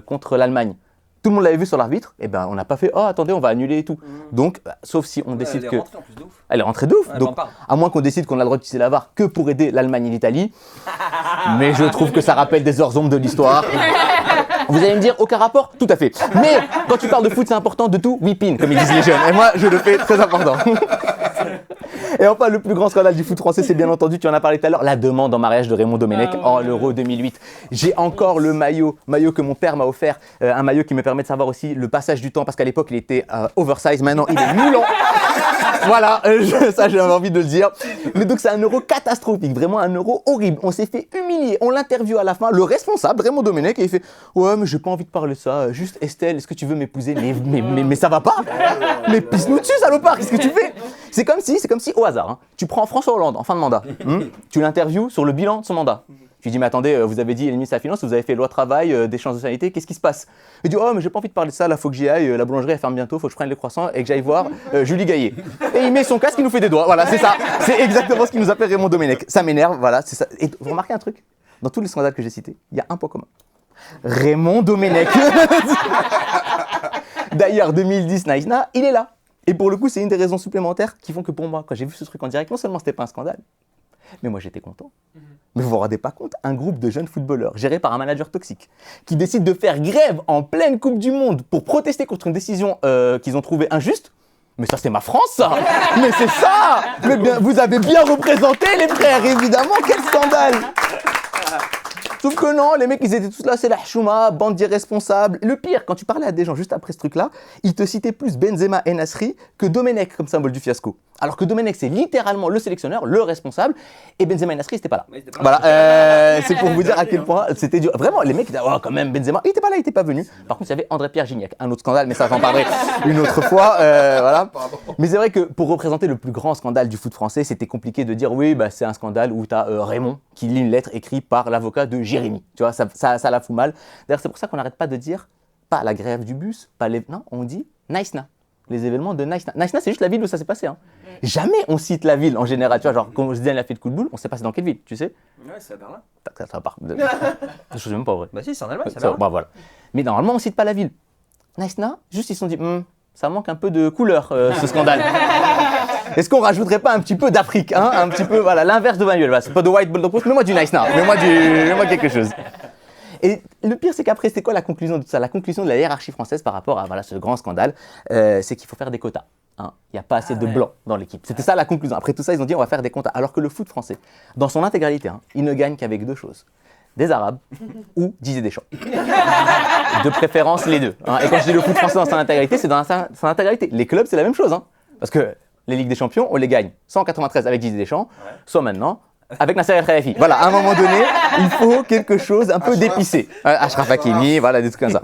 contre l'Allemagne. Tout le monde l'avait vu sur l'arbitre, et ben on n'a pas fait « Oh, attendez, on va annuler et tout ». Donc, sauf si on décide que… Elle est rentrée en plus de ouf. Elle est rentrée de ouf. Donc, à moins qu'on décide qu'on a le droit d'utiliser la VAR que pour aider l'Allemagne et l'Italie. Mais je trouve que ça rappelle des heures sombres de l'histoire. Vous allez me dire, aucun rapport? Tout à fait. Mais quand tu parles de foot, c'est important de tout whip in, comme ils disent les jeunes. Et moi, je le fais très important. Et enfin, le plus grand scandale du foot français, c'est bien entendu, tu en as parlé tout à l'heure, la demande en mariage de Raymond Domenech en l'Euro 2008. J'ai encore le maillot que mon père m'a offert, un maillot qui me permet de savoir aussi le passage du temps, parce qu'à l'époque, il était oversize, maintenant il est moulant. Voilà, ça j'avais envie de le dire. Mais donc c'est un euro catastrophique, vraiment un euro horrible. On s'est fait humilier, on l'interviewe à la fin, le responsable, Raymond Domenech, et il fait « Ouais, mais j'ai pas envie de parler de ça, juste Estelle, est-ce que tu veux m'épouser ?» mais ça va pas. Mais pisse-nous dessus, salopard, qu'est-ce que tu fais? C'est comme si au hasard, hein, tu prends François Hollande en fin de mandat, tu l'interviews sur le bilan de son mandat. Tu lui dis, mais attendez, vous avez dit le ministre de la Finance, vous avez fait loi travail, des chances de sanité, qu'est-ce qui se passe? Il dit, oh, mais j'ai pas envie de parler de ça, là, faut que j'y aille, la boulangerie elle ferme bientôt, faut que je prenne les croissants et que j'aille voir Julie Gaillet. Et il met son casque, il nous fait des doigts, voilà, c'est ça. C'est exactement ce qui nous appelle Raymond Domenech. Ça m'énerve, voilà, c'est ça. Et vous remarquez un truc? Dans tous les scandales que j'ai cités, il y a un point commun. Raymond Domenech. D'ailleurs, 2010, Naïsna, il est là. Et pour le coup, c'est une des raisons supplémentaires qui font que pour moi, quand j'ai vu ce truc en direct, non seulement c'était pas un scandale, mais moi j'étais content. Mais vous vous rendez pas compte, un groupe de jeunes footballeurs géré par un manager toxique qui décide de faire grève en pleine Coupe du Monde pour protester contre une décision qu'ils ont trouvée injuste. Mais ça c'est ma France ça. Mais c'est ça. Mais bien, vous avez bien représenté les frères, évidemment, quel scandale. Sauf que non, les mecs ils étaient tous là, c'est la chouma, bande d'irresponsables. Le pire, quand tu parlais à des gens juste après ce truc-là, ils te citaient plus Benzema et Nasri que Domenech comme symbole du fiasco. Alors que Domenech c'est littéralement le sélectionneur, le responsable, et Benzema et Nasri c'était pas là. Voilà, c'est pour vous dire à quel point c'était dur. Vraiment, les mecs ils disaient, oh quand même Benzema, il était pas là, il était pas venu. Par contre il y avait André-Pierre Gignac, un autre scandale, mais ça j'en parlerai une autre fois. Voilà. Mais c'est vrai que pour représenter le plus grand scandale du foot français, c'était compliqué de dire oui, bah, c'est un scandale où tu as Raymond qui lit une lettre écrite par l'avocat de Jérémy. Tu vois, ça la fout mal. D'ailleurs, c'est pour ça qu'on n'arrête pas de dire, pas la grève du bus, pas les... Non, on dit Naïsna. Les événements de Naïsna. Naïsna, c'est juste la ville où ça s'est passé. Hein. Jamais on cite la ville en général. Tu vois, genre, quand Zidane a fait le coup de boule, on sait pas c'est dans quelle ville, tu sais? Ouais, c'est à Berlin. Ça part. Je sais même pas vrai. Bah si, c'est en Allemagne, c'est à Berlin. Bah, voilà. Mais normalement, on cite pas la ville. Naïsna, juste ils se sont dit, ça manque un peu de couleur, ce scandale. Est-ce qu'on rajouterait pas un petit peu d'Afrique, hein, un petit peu, voilà, l'inverse de Manuel. Voilà, c'est pas de White Bulldog Post, mais moi du Naïsna, mais moi quelque chose. Et le pire, c'est qu'après, c'est quoi la conclusion de tout ça? La conclusion de la hiérarchie française par rapport à voilà, ce grand scandale, c'est qu'il faut faire des quotas. Hein. Il n'y a pas assez de blancs dans l'équipe. C'était ça la conclusion. Après tout ça, ils ont dit on va faire des quotas. Alors que le foot français, dans son intégralité, hein, il ne gagne qu'avec deux choses. Des Arabes ou Didier Deschamps. De préférence, les deux. Hein. Et quand je dis le foot français dans son intégralité, c'est dans son intégralité. Les clubs, c'est la même chose. Hein. Parce que les Ligues des Champions, on les gagne soit en 93 avec Didier Deschamps, soit maintenant avec Nasser El Khelaifi. Voilà, à un moment donné, il faut quelque chose un peu d'épicé. Achraf Hakimi, voilà, des trucs comme ça.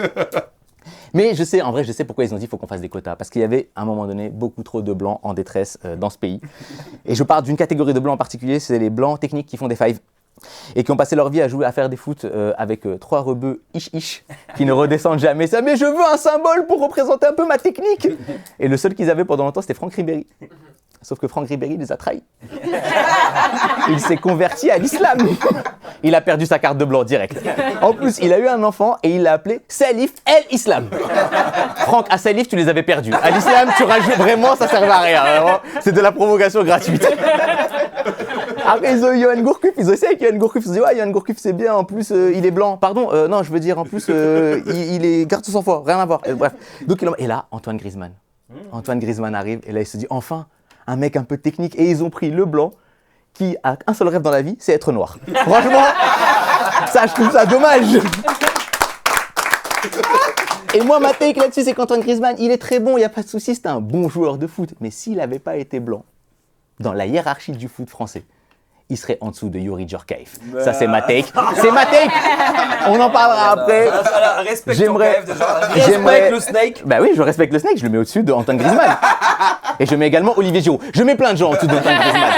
Mais je sais, en vrai, je sais pourquoi ils ont dit qu'il faut qu'on fasse des quotas. Parce qu'il y avait, à un moment donné, beaucoup trop de blancs en détresse dans ce pays. Et je parle d'une catégorie de blancs en particulier, c'est les blancs techniques qui font des fives. Et qui ont passé leur vie à jouer, à faire des foot avec trois rebeux ish qui ne redescendent jamais. Ça, mais je veux un symbole pour représenter un peu ma technique. Et le seul qu'ils avaient pendant longtemps, c'était Franck Ribéry. Sauf que Franck Ribéry les a trahis. Il s'est converti à l'islam. Il a perdu sa carte de blanc direct. En plus, il a eu un enfant et il l'a appelé Salif El-Islam. Franck, à Salif, tu les avais perdus. À l'islam, tu rajoutes vraiment, ça servait à rien. Vraiment. C'est de la provocation gratuite. Après, ils ont eu Yoann Gourcuff, ils ont essayé avec Yoann Gourcuff. Ils ont dit, ouais, Yoann Gourcuff, c'est bien, en plus, il est blanc. Pardon, non, je veux dire, en plus, il est garde sans foi, rien à voir. Bref. Donc, et là, Antoine Griezmann. Antoine Griezmann arrive, et là, il se dit, enfin, un mec un peu technique. Et ils ont pris le blanc, qui a un seul rêve dans la vie, c'est être noir. Franchement, ça, je trouve ça dommage. Et moi, ma take là-dessus, c'est qu'Antoine Griezmann, il est très bon, il n'y a pas de souci, c'est un bon joueur de foot. Mais s'il n'avait pas été blanc, dans la hiérarchie du foot français, il serait en dessous de Youri Djorkaeff. Ça, c'est ma take. C'est ma take. On en parlera après. Respecte le Snake. Bah oui, je respecte le Snake. Je le mets au-dessus d'Antoine Griezmann. Et je mets également Olivier Giroud. Je mets plein de gens en dessous d'Antoine Griezmann.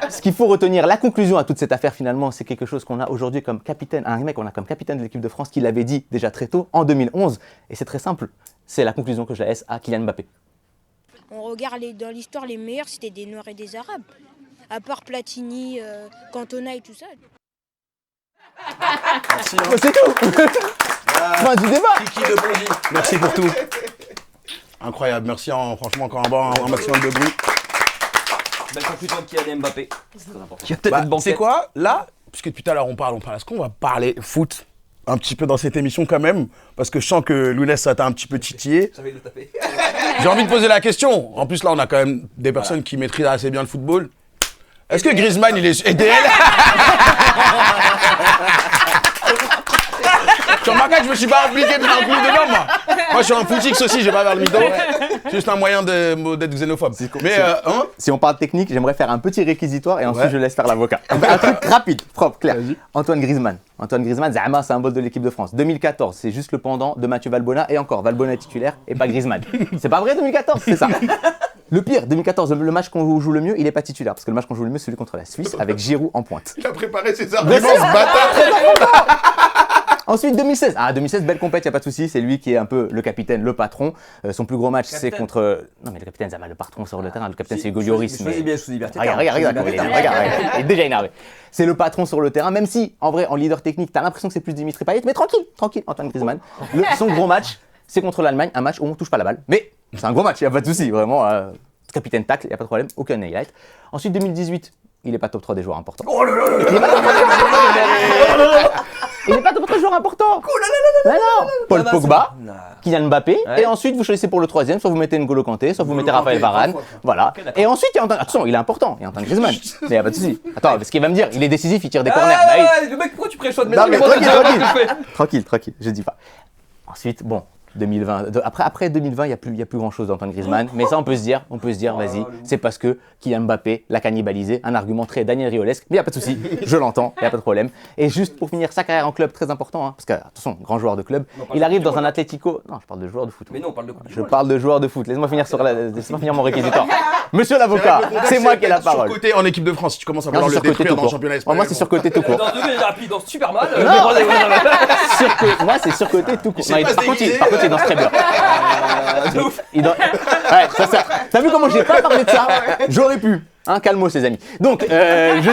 Ce qu'il faut retenir, la conclusion à toute cette affaire, finalement, c'est quelque chose qu'on a aujourd'hui comme capitaine, un mec qu'on a comme capitaine de l'équipe de France qui l'avait dit déjà très tôt, en 2011. Et c'est très simple. C'est la conclusion que je laisse à Kylian Mbappé. On regarde dans l'histoire, les meilleurs, c'était des Noirs et des Arabes. À part Platini, Cantona et tout ça. Merci. C'est tout. Fin du débat. Merci pour tout. Incroyable, merci, franchement, encore un maximum de bruit. Belle conclusion de Kylian Mbappé. C'est très important. C'est quoi, là, puisque depuis tout à l'heure on parle, est-ce qu'on va parler foot? un petit peu dans cette émission quand même, parce que je sens que Lounès, ça t'a un petit peu titillé. J'ai envie de le taper. J'ai envie de poser la question. En plus, là, on a quand même des personnes qui maîtrisent assez bien le football. Est-ce que Griezmann, il est... EDL Sur ma carte, je me suis pas impliqué de faire un coup dedans, moi. Moi, je suis un footix aussi, j'ai pas vers le mytho. C'est juste un moyen d'être xénophobe. Mais, hein Si on parle technique, j'aimerais faire un petit réquisitoire et ensuite je laisse faire l'avocat. Un truc rapide, propre, clair. Antoine Griezmann. Antoine Griezmann, Zama, symbole de l'équipe de France. 2014, c'est juste le pendant de Mathieu Valbuena et encore, Valbuena est titulaire et pas Griezmann. C'est pas vrai 2014, c'est ça. Le pire, 2014, le match qu'on joue le mieux, il est pas titulaire parce que le match qu'on joue le mieux, c'est celui contre la Suisse avec Giroud en pointe. Il a préparé ses arguments, ce bâtard. Ensuite, 2016. Ah, 2016, belle compète, y a pas de souci. C'est lui qui est un peu le capitaine, le patron. Son plus gros match, c'est contre. Non, mais le capitaine, Zama, le patron sur le terrain. Le capitaine, c'est Hugo Lloris. Je bien sous liberté. Regarde, il est déjà énervé. C'est le patron sur le terrain, même si, en vrai, en leader technique, t'as l'impression que c'est plus Dimitri Payet, mais tranquille, Antoine Griezmann. Son gros match, c'est contre l'Allemagne, un match où on touche pas la balle. Mais c'est un gros match, y a pas de souci, vraiment. Capitaine tacle, y a pas de problème, aucun highlight. Ensuite, 2018, il est pas top 3 des joueurs importants. Oh là là là. Il n'est pas top 3 joueurs importants. Non. Paul Pogba, Kylian Mbappé, et ensuite vous choisissez pour le troisième, soit vous mettez N'Golo Kanté, soit vous mettez Raphaël Varane. Voilà. Et ensuite, il y a Antoine. Attention, il est important, il y a Antoine Griezmann. Mais il n'y a pas de souci. Attends, parce qu'il va me dire, il est décisif, il tire des corners. Bah oui. Le mec, pourquoi tu préchotes? Non, mais tranquille, je dis pas. Ensuite, bon. 2020. Après 2020, il n'y a plus grand chose d'Antoine Griezmann. Mais ça, on peut se dire, vas-y, c'est parce que Kylian Mbappé l'a cannibalisé. Un argument très Daniel Riolesque. Mais il n'y a pas de souci, je l'entends, il n'y a pas de problème. Et juste pour finir sa carrière en club, très important, hein, parce que, attention, grand joueur de club, il arrive dans un Atlético. Non, je parle de joueur de foot. Mais non, on parle de coupe. Je parle de joueur de foot. Laisse-moi finir mon réquisitoire. Monsieur l'avocat, c'est moi qui ai la parole. Surcoté en équipe de France, si tu commences à vouloir le détruire dans le championnat espagnol. Moi, c'est surcoté tout court. Dans 2 minutes, il danse super mal. Moi, c'est surcoté tout court. Par contre, il danse très bien. Ouais, ça. T'as vu comment j'ai pas parlé de ça? J'aurais pu. Hein, calmos, les amis. Donc, je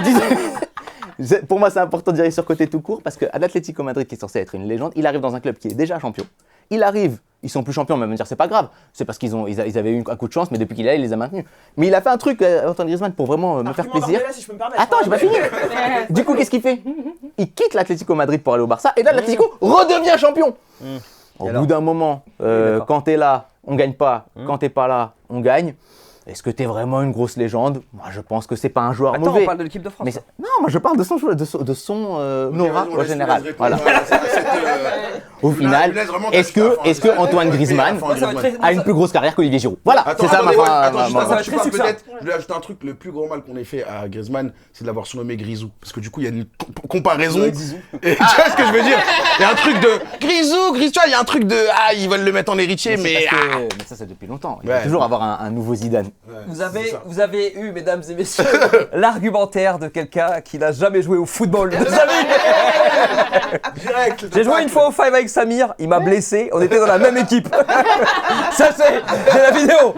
disais, pour moi, c'est important de dire surcoté tout court parce qu'à l'Atlético Madrid, qui est censé être une légende, il arrive dans un club qui est déjà champion. Il arrive, ils sont plus champions, on va me dire c'est pas grave. C'est parce qu'ils avaient eu un coup de chance, mais depuis qu'il est là, il les a maintenus. Mais il a fait un truc, Antoine Griezmann, pour vraiment me faire plaisir. Là, si je peux me permettre. Attends, j'ai pas fini. Du coup, qu'est-ce qu'il fait? Il quitte l'Atlético Madrid pour aller au Barça, et là, l'Atlético redevient champion. Au bout d'un moment, quand t'es là, on gagne pas. Quand t'es pas là, on gagne. Est-ce que t'es vraiment une grosse légende? Moi, je pense que c'est pas un joueur mauvais. On parle de l'équipe de France. Mais non, moi je parle de son joueur, de son aura en général. Voilà. Au final, est-ce que Antoine Griezmann a une plus grosse carrière qu'Olivier Giroud? Voilà, c'est ça ma peut-être. Je vais ajouter un truc. Le plus gros mal qu'on ait fait à Griezmann, c'est de l'avoir surnommé Grisou, parce que du coup, il y a une comparaison. Et tu vois ce que je veux dire? Il y a un truc de Grisou, tu vois, il y a un truc de ils veulent le mettre en héritier, mais ça c'est depuis longtemps. Il va toujours avoir un nouveau Zidane. Vous avez eu, mesdames et messieurs, l'argumentaire de quelqu'un qui n'a jamais joué au football. J'ai joué une fois au 5 avec Samir, il m'a blessé, on était dans la même équipe. Ça j'ai la vidéo.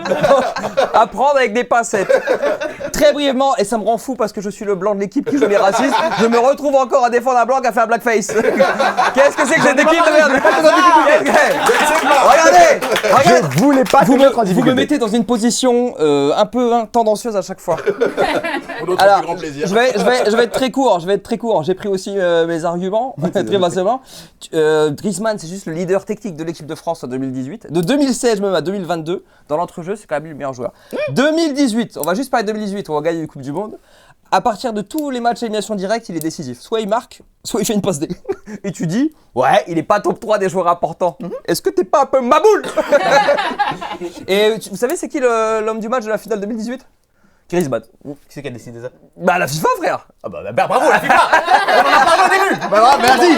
À prendre avec des pincettes. Très brièvement, et ça me rend fou parce que je suis le blanc de l'équipe qui joue les racistes, je me retrouve encore à défendre un blanc qui a fait un blackface. Qu'est-ce que c'est que cette équipe de merde? Regardez, je voulais pas vous me mettez dans une position un peu tendancieuse à chaque fois. Alors, je vais être très court. J'ai pris aussi mes arguments très facilement. Griezmann, c'est juste le leader technique de l'équipe de France en 2018. De 2016 même à 2022, dans l'entrejeu, c'est quand même le meilleur joueur. 2018, on va juste parler de 2018, on va gagner une Coupe du Monde. À partir de tous les matchs d'élimination directe, il est décisif. Soit il marque, soit il fait une passe D. Et tu dis, ouais, il est pas top 3 des joueurs importants. Est-ce que t'es pas un peu maboule? Et vous savez, c'est qui l'homme du match de la finale 2018? Griezmann. Qui c'est qui a décidé ça? Bah la FIFA, frère. Ah bah bravo la FIFA. On en a parlé au début. Bah merci.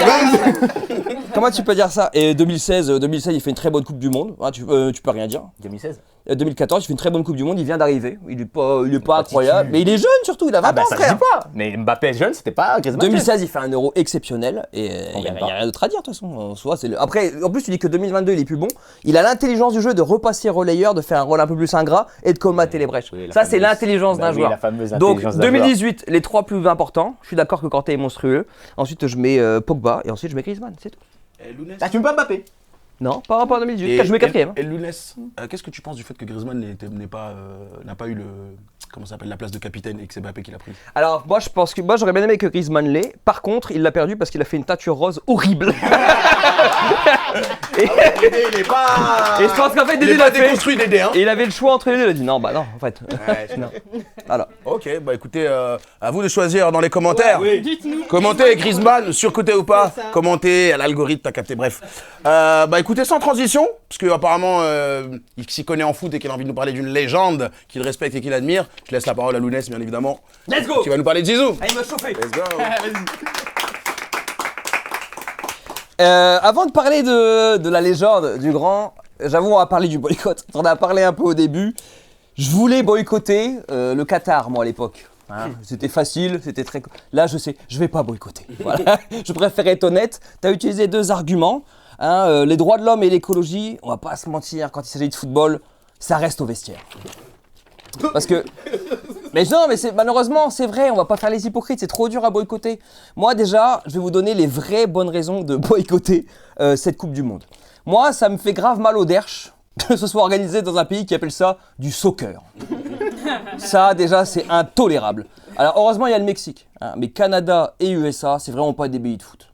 Comment tu peux dire ça? Et 2016, il fait une très bonne Coupe du Monde. Ah, tu peux rien dire. 2016. 2014, il fait une très bonne Coupe du Monde, il vient d'arriver. Il est pas incroyable, mais il est jeune surtout, il a 20 ans, ça frère. se dit pas. Mais Mbappé est jeune, c'était pas Griezmann. 2016, il fait un Euro exceptionnel et il n'y a rien d'autre à dire de toute façon. Après, en plus, tu dis que 2022, il est plus bon. Il a l'intelligence du jeu de repasser relayeur, de faire un rôle un peu plus ingrat et de colmater les brèches. Oui, ça, c'est l'intelligence d'un joueur. Donc 2018, les 3 plus importants. Je suis d'accord que Kanté est monstrueux. Ensuite, je mets Pogba et ensuite, je mets Griezmann, c'est tout. Ah, tu mets pas Mbappé? Non, par rapport à 2018, je mets 4ème. Et Lounès, qu'est-ce que tu penses du fait que Griezmann n'a pas eu comment ça s'appelle, la place de capitaine et que c'est Mbappé qui l'a pris. Alors, moi, je pense que moi, j'aurais bien aimé que Griezmann l'ait. Par contre, il l'a perdu parce qu'il a fait une teinture rose horrible. et Il est pas. je pense qu'en fait, Il Dédé est l'a pas fait. déconstruit Dédé, hein. Et il avait le choix entre les deux. Il a dit non, bah non, en fait. Non. Voilà. Ok, bah écoutez, à vous de choisir dans les commentaires. Dites-nous. Commentez Griezmann, surcoté ou pas. C'est ça. Commentez à l'algorithme, t'as capté. Bref. Bah écoutez, sans transition, parce que apparemment il s'y connaît en foot et qu'il a envie de nous parler d'une légende qu'il respecte et qu'il admire. Je laisse la parole à Lounès, bien évidemment. Let's go. Qui va nous parler de Zizou. Ah, il m'a chauffé. Let's go. Avant de parler de la légende, du grand, j'avoue, on va parler du boycott. On en a parlé un peu au début. Je voulais boycotter le Qatar, moi, à l'époque. Hein, c'était facile, c'était très... Là, je sais, je vais pas boycotter. Voilà. Je préfère être honnête. Tu as utilisé 2 arguments. Hein, les droits de l'homme et l'écologie, on va pas se mentir, quand il s'agit de football, ça reste au vestiaire. Parce que... Mais non, mais malheureusement, c'est vrai, on va pas faire les hypocrites, c'est trop dur à boycotter. Moi, déjà, je vais vous donner les vraies bonnes raisons de boycotter cette Coupe du Monde. Moi, ça me fait grave mal au derche que ce soit organisé dans un pays qui appelle ça du soccer. Ça, déjà, c'est intolérable. Alors, heureusement, il y a le Mexique. Hein, mais Canada et USA, c'est vraiment pas des pays de foot.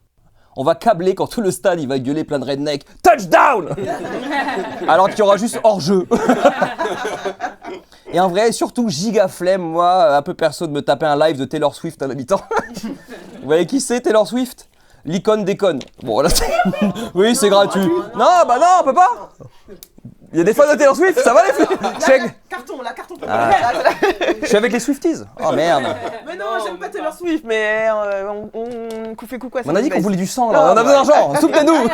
On va câbler quand tout le stade, il va gueuler plein de rednecks. Touchdown. Alors qu'il y aura juste hors-jeu. Et en vrai, surtout giga flemme, moi, un peu perso, de me taper un live de Taylor Swift à la mi-temps. Vous voyez qui c'est, Taylor Swift? L'icône déconne. Bon, là, oui, c'est gratuit. Non, bah non, on peut pas. Il y a des fans de Taylor Swift, ça va les filles? Carton. Je suis avec les Swifties. Oh merde. Mais non, j'aime pas Taylor Swift, mais on fait coucou à ça. On a dit qu'on voulait du sang là, on a besoin d'argent, soutenez-nous.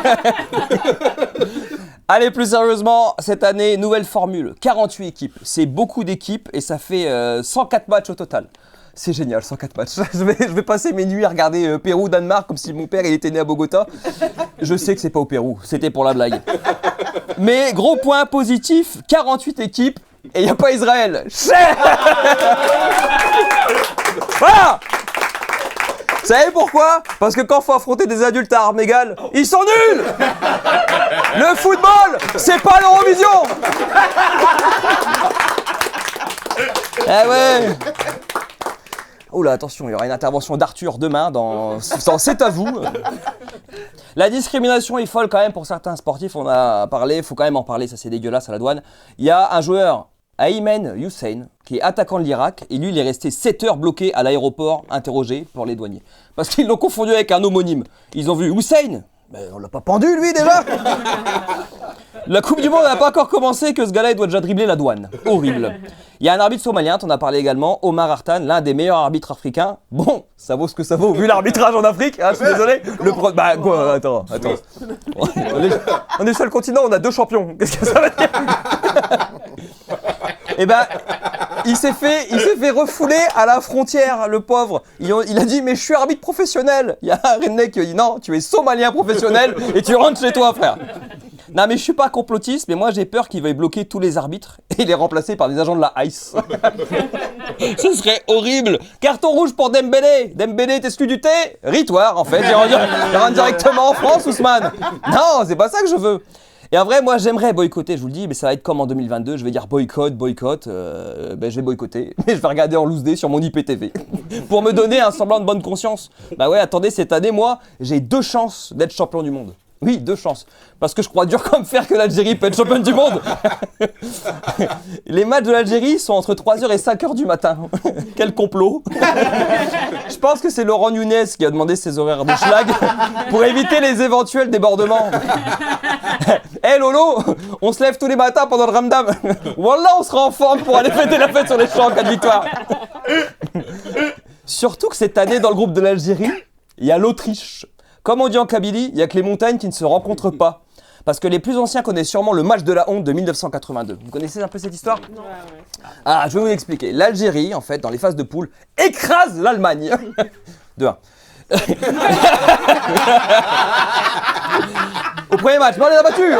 Allez, plus sérieusement, cette année, nouvelle formule, 48 équipes. C'est beaucoup d'équipes et ça fait 104 matchs au total. C'est génial, 104 matchs. Je vais passer mes nuits à regarder Pérou-Danemark comme si mon père il était né à Bogota. Je sais que c'est pas au Pérou, c'était pour la blague. Mais gros point positif, 48 équipes et il n'y a pas Israël. Voilà. Vous savez pourquoi? Parce que quand faut affronter des adultes à armes égales, ils sont nuls. Le football, c'est pas l'Eurovision. Eh ouais. Oula, attention, il y aura une intervention d'Arthur demain dans C'est à vous. La discrimination est folle quand même pour certains sportifs, on a parlé, faut quand même en parler, ça c'est dégueulasse à la douane. Il y a un joueur, Ayman Hussein, qui est attaquant de l'Irak, et lui il est resté 7 heures bloqué à l'aéroport, interrogé pour les douaniers. Parce qu'ils l'ont confondu avec un homonyme. Ils ont vu Hussein, mais on l'a pas pendu lui déjà. La Coupe du Monde n'a pas encore commencé que ce gars-là il doit déjà dribbler la douane. Horrible. Il y a un arbitre somalien, t'en as parlé également, Omar Artan, l'un des meilleurs arbitres africains. Bon, ça vaut ce que ça vaut, vu l'arbitrage en Afrique, hein, je suis désolé. Bah quoi, attends. On est sur le continent, on a 2 champions. Qu'est-ce que ça veut dire? Eh ben, il s'est fait refouler à la frontière, le pauvre. Il a dit, mais je suis arbitre professionnel. Il y a un redneck qui a dit, non, tu es somalien professionnel et tu rentres chez toi, frère. Non, mais je suis pas complotiste, mais moi j'ai peur qu'il veuille bloquer tous les arbitres et les remplacer par des agents de la ICE. Ce serait horrible. Carton rouge pour Dembélé. Dembélé est exclu du thé. Ritoire, en fait. Il rentre directement en France, Ousmane. Non, c'est pas ça que je veux. Et en vrai, moi, j'aimerais boycotter, je vous le dis, mais ça va être comme en 2022. Je vais dire boycott. Je vais boycotter. Mais je vais regarder en loose day sur mon IPTV. Pour me donner un semblant de bonne conscience. Bah ouais, attendez, cette année, moi, j'ai 2 chances d'être champion du monde. Oui, 2 chances. Parce que je crois dur comme fer que l'Algérie peut être championne du monde. Les matchs de l'Algérie sont entre 3h et 5h du matin. Quel complot. Je pense que c'est Laurent Nunez qui a demandé ces horaires de schlag pour éviter les éventuels débordements. Hé Lolo, on se lève tous les matins pendant le Ramadan. Wallah, on sera en forme pour aller fêter la fête sur les champs en cas de victoire. Surtout que cette année, dans le groupe de l'Algérie, il y a l'Autriche. Comme on dit en Kabylie, il n'y a que les montagnes qui ne se rencontrent pas. Parce que les plus anciens connaissent sûrement le match de la honte de 1982. Vous connaissez un peu cette histoire? Ah, je vais vous l'expliquer. L'Algérie, en fait, dans les phases de poule, écrase l'Allemagne. 2-1. Au premier match, mais on les a battus,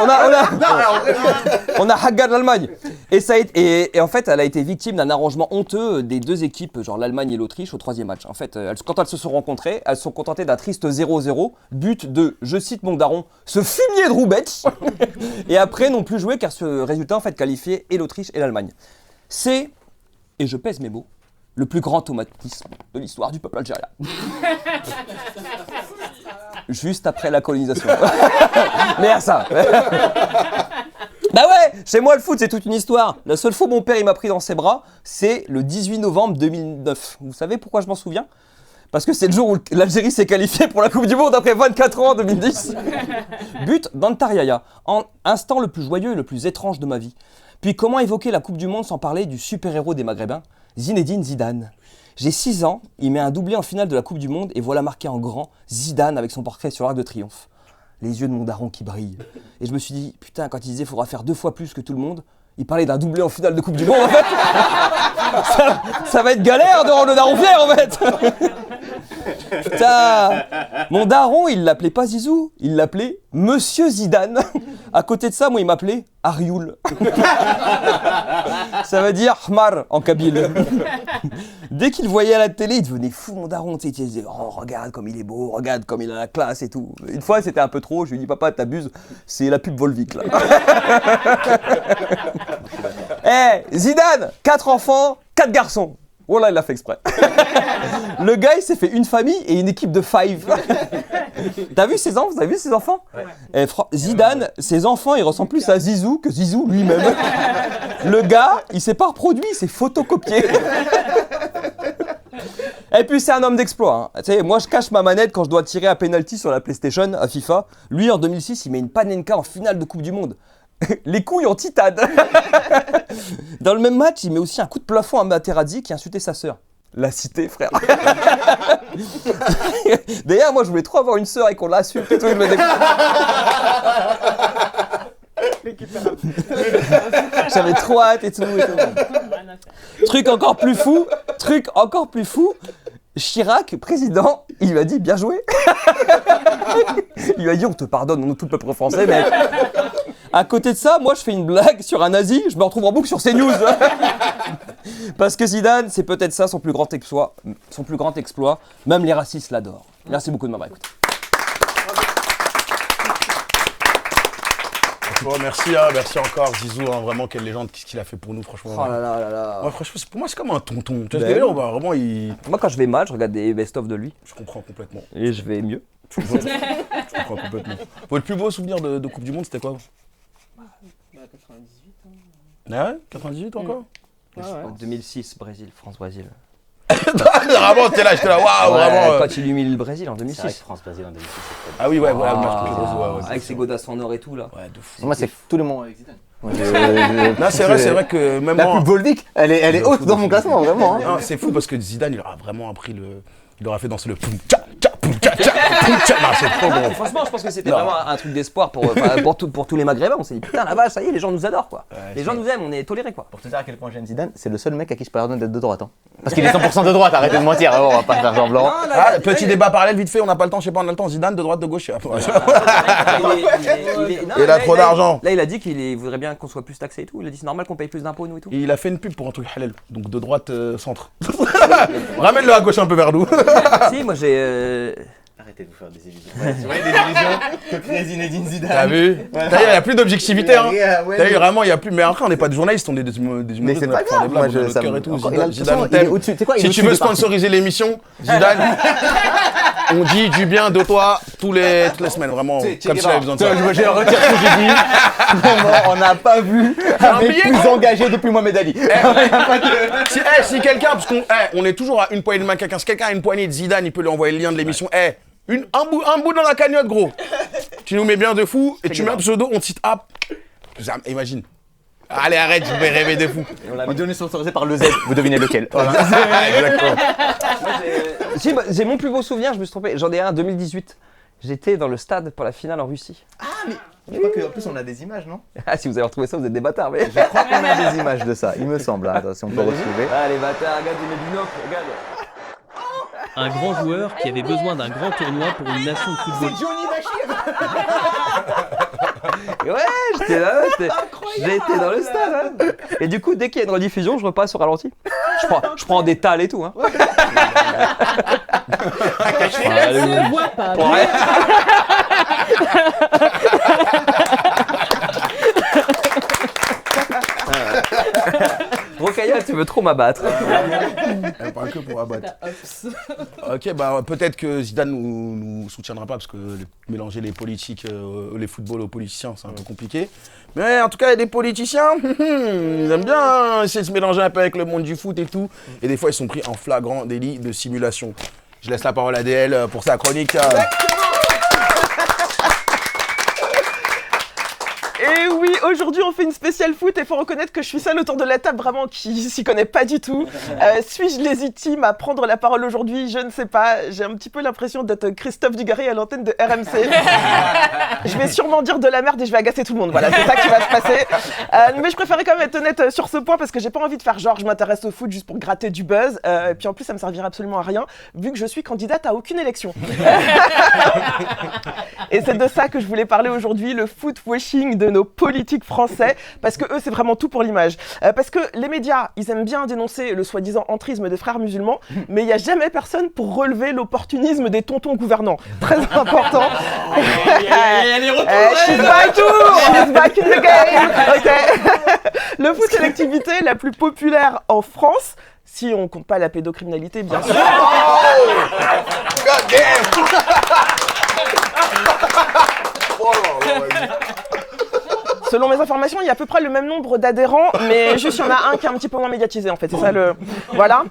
on a haggard l'Allemagne. Et en fait, elle a été victime d'un arrangement honteux des 2 équipes, genre l'Allemagne et l'Autriche, au 3e match. En fait, quand elles se sont rencontrées, elles se sont contentées d'un triste 0-0, but de, je cite mon daron, ce fumier de Roubaix. Et après, n'ont plus joué car ce résultat en fait qualifiait et l'Autriche et l'Allemagne. C'est et je pèse mes mots, le plus grand traumatisme de l'histoire du peuple algérien. Juste après la colonisation. Merde ça. Bah ouais, chez moi le foot c'est toute une histoire. La seule fois où mon père il m'a pris dans ses bras, c'est le 18 novembre 2009. Vous savez pourquoi je m'en souviens ? Parce que c'est le jour où l'Algérie s'est qualifiée pour la Coupe du Monde après 24 ans en 2010. But d'Antar Yahya, en instant le plus joyeux et le plus étrange de ma vie. Puis comment évoquer la Coupe du Monde sans parler du super-héros des Maghrébins, Zinedine Zidane. J'ai 6 ans, il met un doublé en finale de la Coupe du Monde et voilà marqué en grand Zidane avec son portrait sur l'Arc de Triomphe. Les yeux de mon daron qui brillent. Et je me suis dit, putain, quand il disait faudra faire 2 fois plus que tout le monde, il parlait d'un doublé en finale de Coupe du Monde en fait. ça va être galère de rendre le daron fier en fait. Putain, mon daron, il l'appelait pas Zizou, il l'appelait Monsieur Zidane. À côté de ça, moi, il m'appelait Arioul. Ça veut dire Hmar en kabyle. Dès qu'il voyait à la télé, il devenait fou, mon daron. Tu sais, il disait, oh, regarde comme il est beau, regarde comme il a la classe et tout. Une fois, c'était un peu trop. Je lui ai dit, papa, t'abuses, c'est la pub Volvic là. Zidane, 4 enfants, 4 garçons. Oh là, il l'a fait exprès. Le gars, il s'est fait une famille et une équipe de 5. T'as vu ses enfants ? Vous avez vu ses enfants ? Ouais. Zidane, ses enfants, ils ressemblent plus à Zizou que Zizou lui-même. Le gars, il s'est pas reproduit, il s'est photocopié. Et puis c'est un homme d'exploit. Hein. Tu sais, moi, je cache ma manette quand je dois tirer un penalty sur la PlayStation à FIFA. Lui, en 2006, il met une Panenka en finale de Coupe du Monde. Les couilles en titane. Dans le même match, il met aussi un coup de plafond à Materazzi qui a insulté sa sœur. La cité, frère. D'ailleurs, moi, je voulais trop avoir une sœur et qu'on l'insulte et tout. J'avais trop hâte et tout. Truc encore plus fou. Chirac, président, il lui a dit bien joué. Il lui a dit on te pardonne, on est tout le peuple français, mais à côté de ça, moi je fais une blague sur un nazi, je me retrouve en boucle sur CNews. Parce que Zidane, c'est peut-être ça son plus grand exploit. Même les racistes l'adorent. Merci beaucoup de m'avoir écouté. Bon, merci encore Zizou, hein, vraiment quelle légende, qu'est-ce qu'il a fait pour nous franchement. Oh là là là là. Ouais, franchement, pour moi c'est comme un tonton. Tu vois ce que je veux dire, vraiment Moi quand je vais mal, je regarde des best-of de lui. Je comprends complètement. Et je vais mieux. Je comprends complètement. Votre plus beau souvenir de Coupe du Monde, c'était quoi ? 98. Ah ouais 98 encore ? Ouais. 2006, Brésil, France-Brésil. Vraiment, j'étais là, waouh, vraiment. Quand il humilie le Brésil en C'est vrai 2006. que France-Brésil en 2006, c'est Ah oui, ouais, voilà, le match Ah, contre le Brésil, ouais, avec ses godasses en or et tout là. Ouais, de fou. Moi, c'est tous les moments avec Zidane. Non, c'est vrai que même La moi. pub Volvic, elle est haute dans mon classement, vraiment. Hein. Non, c'est fou parce que Zidane, il aura vraiment appris le. Il aura fait danser le poum tcha tcha poum tcha tcha poum tcha. Non, c'est trop bon. Franchement, je pense que c'était Non. vraiment un truc d'espoir pour tous les Maghrébins. On s'est dit putain là-bas, ça y est, les gens nous adorent quoi. Les gens nous aiment, on est tolérés quoi. Pour te dire à quel point j'aime Zidane, c'est le seul mec à qui je pardonne d'être de droite. Hein. Parce qu'il est 100% de droite, arrêtez de mentir, on va pas faire semblant. Ah, petit débat parallèle vite fait, on n'a pas le temps, je sais pas, on a le temps. Zidane de droite, de gauche. Il a trop d'argent. Là, il a dit qu'il voudrait bien qu'on soit plus taxé et tout. Il a dit c'est normal qu'on paye plus d'impôts nous et tout. Il a fait une pub pour un truc halal, donc de droite centre. Ramène-le à gauche un peu vers nous. Si, moi j'ai. Arrêtez de vous faire des illusions. Ouais, c'est vrai, des illusions que crée Zinedine Zidane. T'as vu? T'as vu, il n'y a plus d'objectivité. Hein. Ouais, T'as vu, vraiment, il n'y a plus. Mais après, on n'est pas des journalistes, on est des humoristes. Mais c'est pas on a grave, moi des blagues, on a je. notre Ça cœur me- et tout. encore, Zidane, de toute Zidane, façon, on il est t'aime. au-dessus. Tu sais quoi, il est Si tu au-dessus veux des partis. sponsoriser l'émission, Zidane, on dit du bien de toi toutes les semaines, vraiment, comme si j'avais besoin de ça. Je retire ce que j'ai dit. Vraiment, on n'a pas vu un mec billet, plus engagé depuis Mohamed Ali. Si quelqu'un, parce qu'on est toujours à une poignée de main quelqu'un, si quelqu'un a une poignée de Zidane, il peut lui envoyer le lien de l'émission. Un bout dans la cagnotte, gros. Tu nous mets bien de fou et tu mets un pseudo, on te cite up. Imagine. Allez, arrête, je vais rêver de fou. On dit on est sponsorisé par le Z, vous devinez lequel. Exactement. J'ai mon plus beau souvenir, je me suis trompé. J'en ai un en 2018. J'étais dans le stade pour la finale en Russie. Je crois qu'en plus on a des images, non? Ah, si vous avez retrouvé ça, vous êtes des bâtards, mais. Je crois qu'on a des images de ça, il me semble. Attends, si on peut retrouver. Ah, les bâtards, regarde, ils mettent du noc, regarde. Un grand joueur qui avait besoin d'un grand tournoi pour une nation de football. Ouais, j'étais là, j'étais dans le stade. Hein. Et du coup, dès qu'il y a une rediffusion, je repasse au ralenti. Je prends des tales et tout. Hein. Je ne vois pas. Pour mais- Rokhaya, tu veux trop m'abattre. Pas que pour abattre. Ok, bah peut-être que Zidane nous soutiendra pas parce que mélanger les politiques, les footballs aux politiciens, c'est un peu compliqué. Mais en tout cas, il y a des politiciens, ils aiment bien essayer de se mélanger un peu avec le monde du foot et tout. Et des fois, ils sont pris en flagrant délit de simulation. Je laisse la parole à DL pour sa chronique. Et oui, aujourd'hui on fait une spéciale foot et faut reconnaître que je suis seule autour de la table vraiment qui s'y connaît pas du tout. Suis-je légitime à prendre la parole aujourd'hui? Je ne sais pas. J'ai un petit peu l'impression d'être Christophe Dugarry à l'antenne de RMC. Je vais sûrement dire de la merde et je vais agacer tout le monde. Voilà, c'est ça qui va se passer. Mais je préférais quand même être honnête sur ce point parce que j'ai pas envie de faire genre je m'intéresse au foot juste pour gratter du buzz. Et puis en plus ça me servirait absolument à rien vu que je suis candidate à aucune élection. Et c'est de ça que je voulais parler aujourd'hui, le foot-washing de nos politiques français, parce que eux c'est vraiment tout pour l'image. Parce que les médias, ils aiment bien dénoncer le soi-disant entrisme des frères musulmans, mais il n'y a jamais personne pour relever l'opportunisme des tontons gouvernants. Très important. She's back in the game. Okay. Le foot est l'activité la plus populaire en France, si on compte pas la pédocriminalité, bien sûr. God damn. Selon mes informations, il y a à peu près le même nombre d'adhérents, mais juste il y en a un qui est un petit peu moins médiatisé en fait, c'est ça le... Voilà.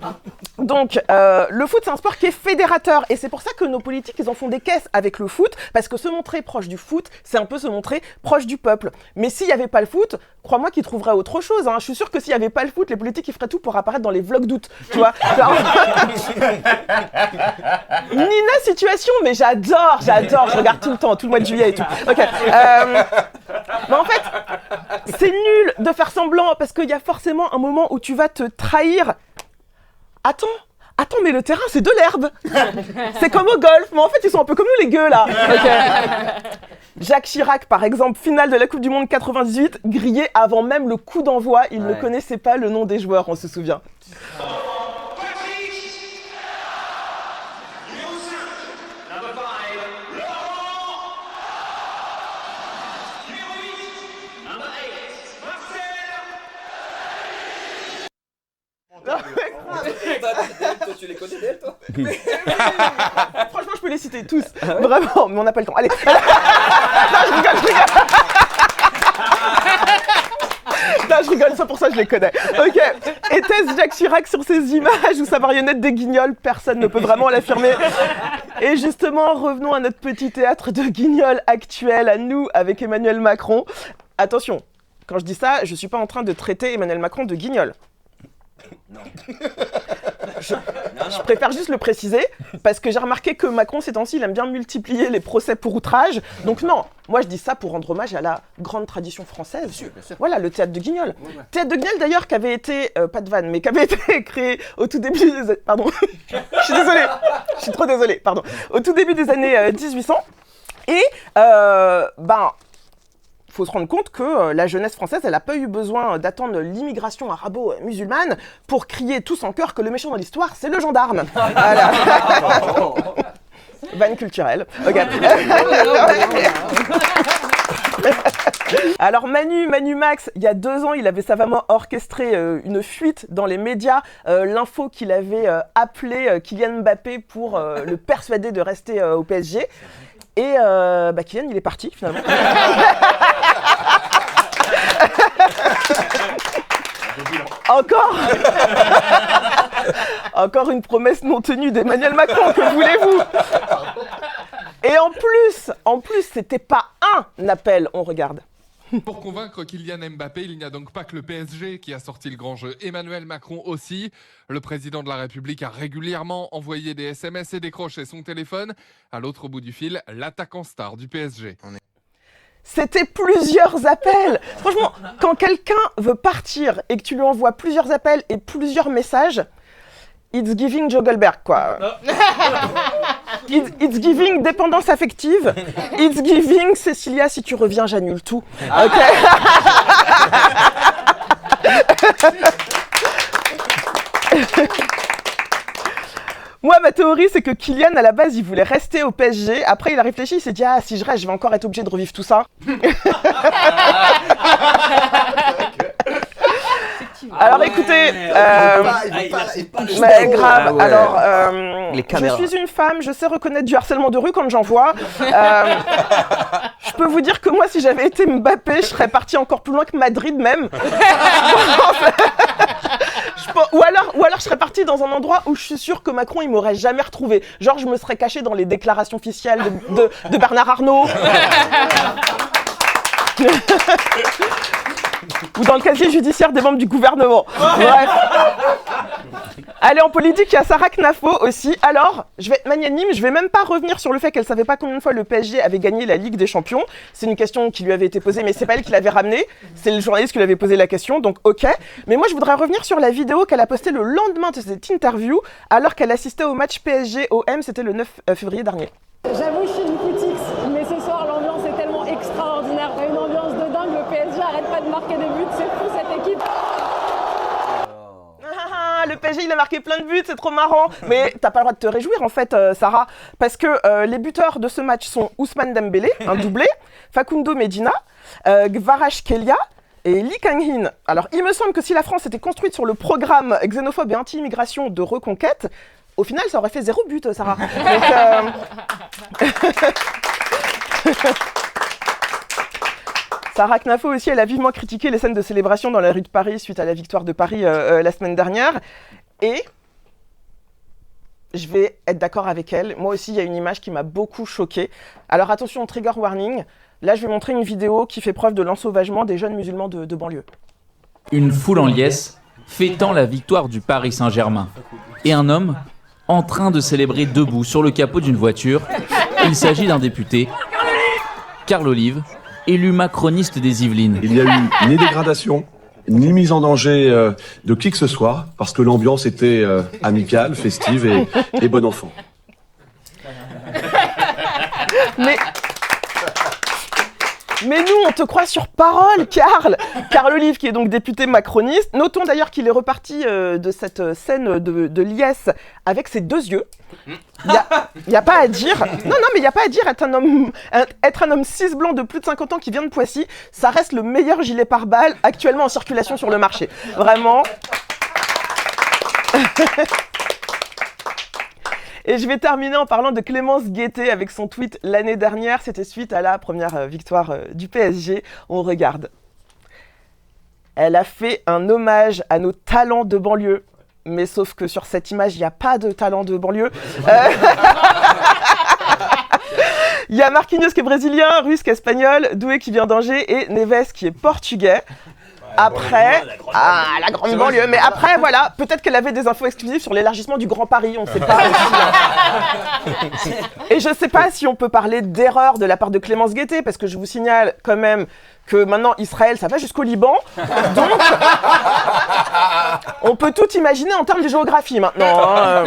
Donc, le foot, c'est un sport qui est fédérateur, et c'est pour ça que nos politiques, ils en font des caisses avec le foot, parce que se montrer proche du foot, c'est un peu se montrer proche du peuple. Mais s'il n'y avait pas le foot, crois-moi qu'ils trouveraient autre chose, hein. Je suis sûre que s'il n'y avait pas le foot, les politiques, ils feraient tout pour apparaître dans les vlogs d'août, tu vois. Genre... Nina Situation, mais j'adore, je regarde tout le temps, tout le mois de juillet et tout. Ok. Mais en fait, c'est nul de faire semblant, parce qu'il y a forcément un moment où tu vas te trahir. Attends, mais le terrain, c'est de l'herbe. C'est comme au golf, mais en fait, ils sont un peu comme nous, les gueux, là. Okay. Jacques Chirac, par exemple, finale de la Coupe du Monde 98, grillé avant même le coup d'envoi. Il ne connaissait pas le nom des joueurs, on se souvient. Tu les connais d'elle, toi? Franchement, je peux les citer tous. Vraiment, mais on n'a pas le temps. Allez. Non, je rigole. Non, je rigole, ça pour ça je les connais. Ok. Était-ce Jacques Chirac sur ces images ou sa marionnette des Guignols? Personne ne peut vraiment l'affirmer. Et justement, revenons à notre petit théâtre de Guignols actuel, à nous, avec Emmanuel Macron. Attention, quand je dis ça, je suis pas en train de traiter Emmanuel Macron de Guignol. Non. Je préfère juste le préciser, parce que j'ai remarqué que Macron, ces temps-ci, il aime bien multiplier les procès pour outrage. Donc non, moi je dis ça pour rendre hommage à la grande tradition française. Bien sûr. Voilà, le théâtre de Guignol. Ouais. Théâtre de Guignol d'ailleurs qui avait été, pas de vanne, mais qui avait été créé au tout début des... Pardon, je suis désolée, je suis trop désolée, pardon. Au tout début des années 1800. Et, faut se rendre compte que la jeunesse française, elle n'a pas eu besoin d'attendre l'immigration arabo-musulmane pour crier tous en chœur que le méchant dans l'histoire, c'est le gendarme. Voilà. Vanne culturelle. Okay. Alors Manu Max, il y a 2 ans, il avait savamment orchestré une fuite dans les médias, l'info qu'il avait appelé Kylian Mbappé pour le persuader de rester au PSG. Et Kylian, il est parti finalement. Encore une promesse non tenue d'Emmanuel Macron, que voulez-vous? Et en plus, c'était pas un appel, on regarde. Pour convaincre Kylian Mbappé, il n'y a donc pas que le PSG qui a sorti le grand jeu. Emmanuel Macron aussi. Le président de la République a régulièrement envoyé des SMS et décroché son téléphone. À l'autre bout du fil, l'attaquant star du PSG. C'était plusieurs appels. Franchement, quand quelqu'un veut partir et que tu lui envoies plusieurs appels et plusieurs messages, it's giving Jogelberg, quoi. It's giving dépendance affective. It's giving Cécilia, si tu reviens, j'annule tout. Ok. Moi, ma théorie, c'est que Kylian, à la base, il voulait rester au PSG. Après, il a réfléchi, il s'est dit « Ah, si je reste, je vais encore être obligé de revivre tout ça. » Alors écoutez, mais grave. Alors, je suis une femme, je sais reconnaître du harcèlement de rue quand j'en vois. Je peux vous dire que moi, si j'avais été Mbappé, je serais parti encore plus loin que Madrid même. Ou alors je serais parti dans un endroit où je suis sûr que Macron il m'aurait jamais retrouvé. Genre je me serais caché dans les déclarations officielles de Bernard Arnault. Ou dans le casier judiciaire des membres du gouvernement. Bref. Allez, en politique, il y a Sarah Knafo aussi. Alors, je vais être magnanime, je vais même pas revenir sur le fait qu'elle savait pas combien de fois le PSG avait gagné la Ligue des Champions. C'est une question qui lui avait été posée, mais c'est pas elle qui l'avait ramenée. C'est le journaliste qui lui avait posé la question, donc ok. Mais moi, je voudrais revenir sur la vidéo qu'elle a postée le lendemain de cette interview, alors qu'elle assistait au match PSG-OM, c'était le 9 février dernier. J'avoue, je suis une footix, mais ce soir, l'ambiance est tellement extraordinaire. Il y a une ambiance de dingue, le PSG arrête pas de marquer des buts, c'est fou cette équipe. Le PSG il a marqué plein de buts, c'est trop marrant. Mais t'as pas le droit de te réjouir en fait, Sarah, parce que les buteurs de ce match sont Ousmane Dembélé, un doublé, Facundo Medina, Kvaratskhelia et Lee Kang-in. Alors il me semble que si la France était construite sur le programme xénophobe et anti-immigration de reconquête, au final ça aurait fait 0 but, Sarah. Donc, Sarah Knafo aussi, elle a vivement critiqué les scènes de célébration dans la rue de Paris suite à la victoire de Paris la semaine dernière. Et je vais être d'accord avec elle. Moi aussi, il y a une image qui m'a beaucoup choquée. Alors attention, trigger warning. Là, je vais montrer une vidéo qui fait preuve de l'ensauvagement des jeunes musulmans de banlieue. Une foule en liesse fêtant la victoire du Paris Saint-Germain. Et un homme en train de célébrer debout sur le capot d'une voiture. Il s'agit d'un député, Carl Olive, élu macroniste des Yvelines. Il n'y a eu ni dégradation, ni mise en danger de qui que ce soit, parce que l'ambiance était amicale, festive et bon enfant. Mais nous, on te croit sur parole, Carl Olive, qui est donc député macroniste. Notons d'ailleurs qu'il est reparti de cette scène de liesse avec ses 2 yeux. Il n'y a pas à dire... Non, mais il n'y a pas à dire être un homme cis blanc de plus de 50 ans qui vient de Poissy. Ça reste le meilleur gilet pare-balles actuellement en circulation sur le marché. Vraiment. Et je vais terminer en parlant de Clémence Guettet avec son tweet l'année dernière. C'était suite à la première victoire du PSG. On regarde. Elle a fait un hommage à nos talents de banlieue. Mais sauf que sur cette image, il n'y a pas de talent de banlieue. Il y a Marquinhos qui est brésilien, russe qui est espagnol, Doué qui vient d'Angers et Neves qui est portugais. Après, la grande banlieue. Mais après, voilà, peut-être qu'elle avait des infos exclusives sur l'élargissement du Grand Paris, on ne sait pas. Et je ne sais pas si on peut parler d'erreur de la part de Clémence Guettet, parce que je vous signale quand même que maintenant Israël, ça va jusqu'au Liban. Donc, on peut tout imaginer en termes de géographie maintenant. Hein.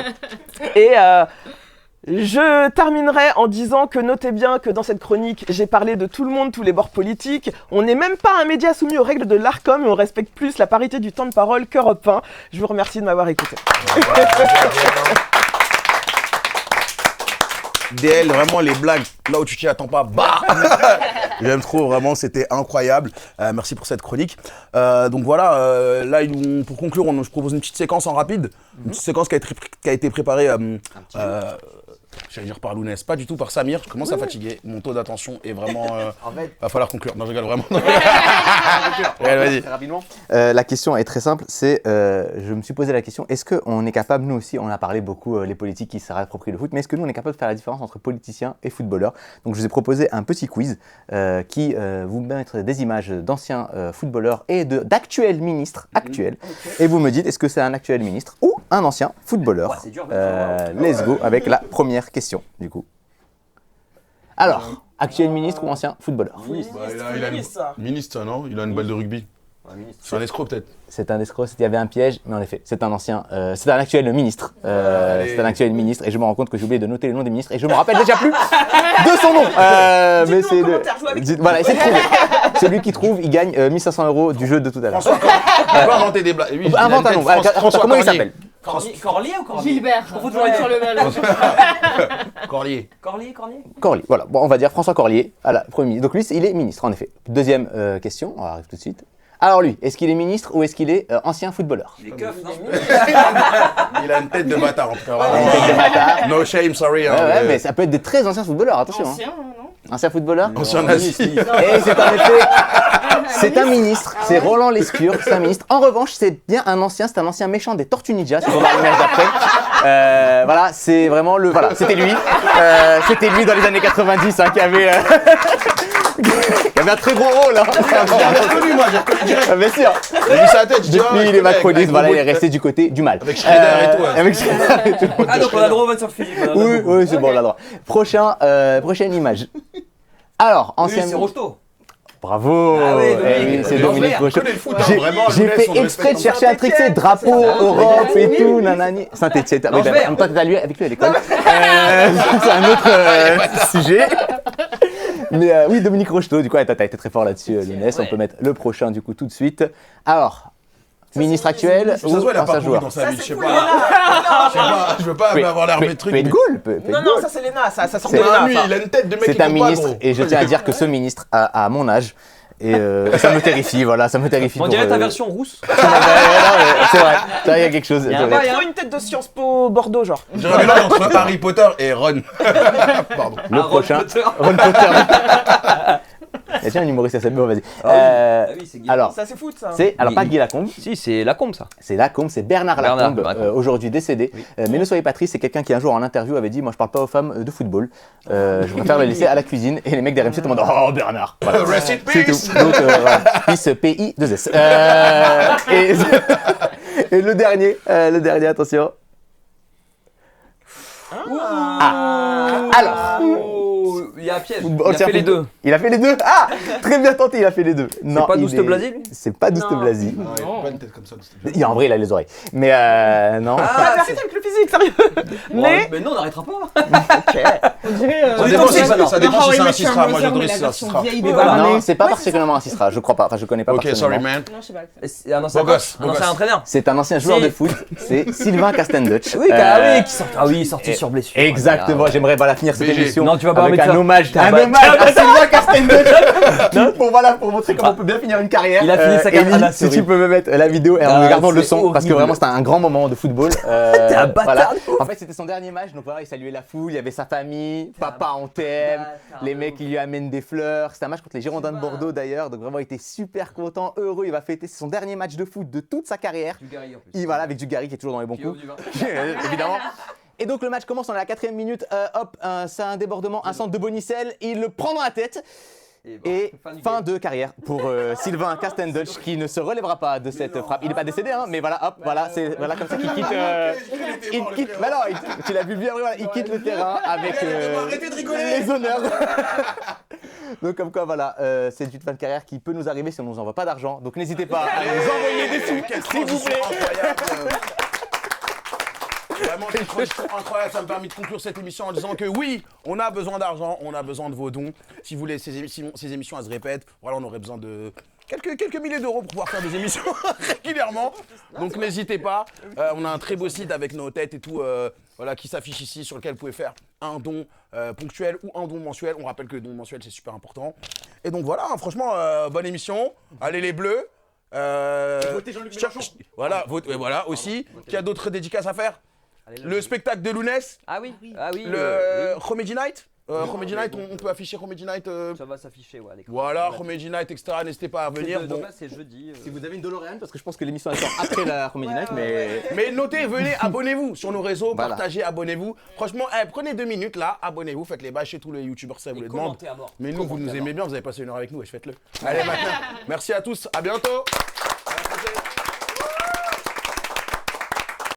Et je terminerai en disant que notez bien que dans cette chronique, j'ai parlé de tout le monde, tous les bords politiques. On n'est même pas un média soumis aux règles de l'ARCOM et on respecte plus la parité du temps de parole qu'Europe 1. Je vous remercie de m'avoir écouté. DL, vraiment les blagues, là où tu t'y attends pas, bah j'aime trop, vraiment, c'était incroyable. Merci pour cette chronique. Donc voilà, là, pour conclure, je propose une petite séquence en rapide. Une petite séquence qui a été préparée, j'allais dire par Lounès, pas du tout par Samir. Je commence à fatiguer, mon taux d'attention est vraiment... En fait, va falloir conclure. Non, je rigole vraiment. Ouais, vas-y. Rapidement. La question est très simple, je me suis posé la question, est-ce qu'on est capable, nous aussi, on a parlé beaucoup, les politiques qui se réapproprient le foot, mais est-ce que nous, on est capable de faire la différence entre politiciens et footballeurs? Donc je vous ai proposé un petit quiz qui vous mettre des images d'anciens footballeurs et d'actuels ministres actuels, et vous me dites, est-ce que c'est un actuel ministre ou un ancien footballeur? C'est dur, Let's go avec la première question, du coup. Alors, actuel ministre ou ancien footballeur? Ministre, non? Il a une balle de rugby. C'est un escroc peut-être. C'est un escroc, il y avait un piège, mais en effet, c'est un actuel ministre. C'est un actuel ministre, et je me rends compte que j'ai oublié de noter le nom des ministres, et je me rappelle déjà plus de son nom. Mais c'est voilà, essayez de trouver. Celui qui trouve, il gagne 1500 € du jeu de tout à l'heure. François, on peut inventer des blagues. Oui, invente un nom. Comment il s'appelle? Corlier ou Corlier? Gilbert. On faut toujours être sur le même. Corlier. Corlier, voilà. Bon, on va dire François Corlier. Voilà, premier ministre. Donc lui, il est ministre, en effet. Deuxième question, on arrive tout de suite. Alors lui, est-ce qu'il est ministre ou est-ce qu'il est ancien footballeur? Les keufs, non? Il a une tête de bâtard, en tout cas. Une tête de bâtard. No shame, sorry. hein, Ouais, mais ça peut être des très anciens footballeurs, attention. Ancien, hein. non? Ancien footballeur? Ancien nazi. Et c'est en effet, c'est un ministre, c'est Roland Lescure, c'est un ministre. En revanche, c'est bien un ancien, c'est un ancien méchant des Tortues Ninja, si on va l'image d'après. Voilà, c'est vraiment le, voilà, c'était lui dans les années 90 hein, qui avait un très gros rôle. Hein. J'ai reconnu, moi, j'ai reconnu direct. Ah, bien sûr. J'ai vu sa tête, je dis, Depuis, il est macroniste, voilà, il est resté du côté du mal. Avec Shredder et tout. ouais. Avec Shredder et tout. Ah donc on a le droit au 25 physique. Oui, c'est bon, on a le droit. Prochaine image. Alors, ancien. C'est Rocheteau. Bravo. Ah oui, Dominique. Eh oui, c'est Le Dominique vert. Rocheteau. Connais le foot, hein, vraiment, J'ai Lounès, fait on le exprès de respecte. chercher un truc, c'est drapeau, Europe et tout, nanani. Saint-Etienne. Oui, en même temps, t'es avec lui à l'école. C'est un autre sujet. Mais oui, Dominique Rocheteau, du coup, t'as été très fort là-dessus, Lounès. On peut mettre le prochain, du coup, tout de suite. Alors, ministre actuel Ça se voit, il a pas ancien couru joueur? dans sa vie, je sais pas. Je veux pas avoir l'air de truc. Peut être Gaulle, Non, ça c'est Léna, ça sort de C'est Léna. Lui, ça. il a une tête de mec qui C'est un compte pas, ministre, gros. et je tiens à dire que ce ministre a mon âge. Et ça me terrifie, voilà, ça me terrifie. On pour, dirait ta version rousse. C'est vrai, il y a quelque chose. Il y a un Il a trop une tête de Sciences Po Bordeaux, genre. J'aurais vu là entre Harry Potter et Ron. Pardon. Le prochain, Ron Potter. Il y a déjà un humoriste à Sabine, vas-y. Alors, Ça c'est foot, ça. alors pas Guy Lacombe. Si, c'est Lacombe ça. C'est Lacombe, c'est Bernard Lacombe, Lacombe. aujourd'hui décédé. Mais ne soyez pas triste, c'est quelqu'un qui un jour en interview avait dit, moi je parle pas aux femmes de football, je préfère le laisser à la cuisine. Et les mecs d'RMC te demandent, oh Bernard. Voilà. Rest in C'est peace. tout. Donc voilà, peace, P-I-2-S. Et le dernier, attention. Alors. Il y a un piège. Football, Il a fait les deux. Il a fait les deux. Ah, très bien tenté, il a fait les deux. Non, pas il Douste est- Blazy, lui? C'est pas Douste Blazy. Non, il a pas une tête comme ça. Douste Blazy. En vrai, il a les oreilles. Mais non. Ah, arrêtez avec le physique, sérieux. Mais non, on n'arrêtera pas. On dirait. Ça dépend si ça insistera. Moi, j'autorise si ça insistera. Non, c'est pas particulièrement assistera, je crois pas. Enfin, je connais pas Ok, sorry, personnellement. man. Non, je sais pas. C'est un ancien Beau gosse, un ancien entraîneur. C'est un ancien joueur Si. de foot, c'est Sylvain Castendutch. Oui, qui sort. Ah oui, il est sorti sur blessure. Exactement, j'aimerais finir cette BG. émission Non, tu vas pas avec mettre un ça. hommage à Sylvain Castendutch pour montrer comment on peut bien finir une carrière. Il a fini sa carrière. Eli, Ah, si c'est tu peux me mettre la vidéo et en Ah, regardant le c'est son, parce que horrible. vraiment c'était un grand moment de football. T'es un bâtard de ouf. En fait, c'était son dernier match, donc voilà, il saluait la foule, il y avait sa famille, papa on t'aime, les mecs ils lui amènent des fleurs. C'était un match contre les Girondins de Bordeaux d'ailleurs, donc vraiment il était super content, heureux, il va fêter son dernier match de foot de toute sa carrière. Dugarry en plus. Voilà, avec Dugarry qui est toujours dans les bons Qui ouvre coups. du vin. Évidemment. Et donc le match commence, on est à la 4ème minute, c'est un débordement, un centre de Bonicel, il le prend dans la tête. Et fin de carrière pour Sylvain Castendutch qui ne se relèvera pas de cette frappe. Il n'est pas décédé, hein, mais voilà, hop, voilà, c'est voilà comme ça qu'il quitte. Il quitte. Bah non, tu l'as vu bien, voilà, il quitte le terrain avec les honneurs. Donc comme quoi, voilà, c'est une fin de carrière qui peut nous arriver si on ne nous envoie pas d'argent. Donc n'hésitez pas à nous envoyer des sous, s'il vous plaît. Vraiment, des transitions incroyables, ça me permet de conclure cette émission en disant que oui, on a besoin d'argent, on a besoin de vos dons. Si vous voulez ces émissions, elles se répètent, voilà, on aurait besoin de quelques milliers d'euros pour pouvoir faire des émissions régulièrement. Donc n'hésitez pas, on a un très beau site avec nos têtes et tout, voilà, qui s'affiche ici, sur lequel vous pouvez faire un don ponctuel ou un don mensuel. On rappelle que le don mensuel, c'est super important. Et donc voilà, hein, franchement, bonne émission. Allez les bleus. Votez Jean-Luc Mélenchon. Voilà, voilà aussi. Qui a d'autres dédicaces à faire? Le spectacle de Lounès. Ah oui. Le Comedy Night. Comedy Night, on peut afficher Comedy Night. Ça va s'afficher, ouais. L'écran. Voilà, Comedy Night, etc. N'hésitez pas à venir. Donc là, c'est jeudi. Si vous avez une DeLorean, parce que je pense que l'émission elle sort après la Comedy Night, mais... Mais notez, venez, abonnez-vous sur nos réseaux, Voilà. partagez, abonnez-vous. Franchement, prenez 2 minutes là, abonnez-vous, faites les bâches chez tous les youtubeurs, ça vous les demande. commentez à mort. Mais nous, vous nous aimez bien, vous avez passé une heure avec nous, et faites-le. Allez, maintenant, merci à tous, à bientôt.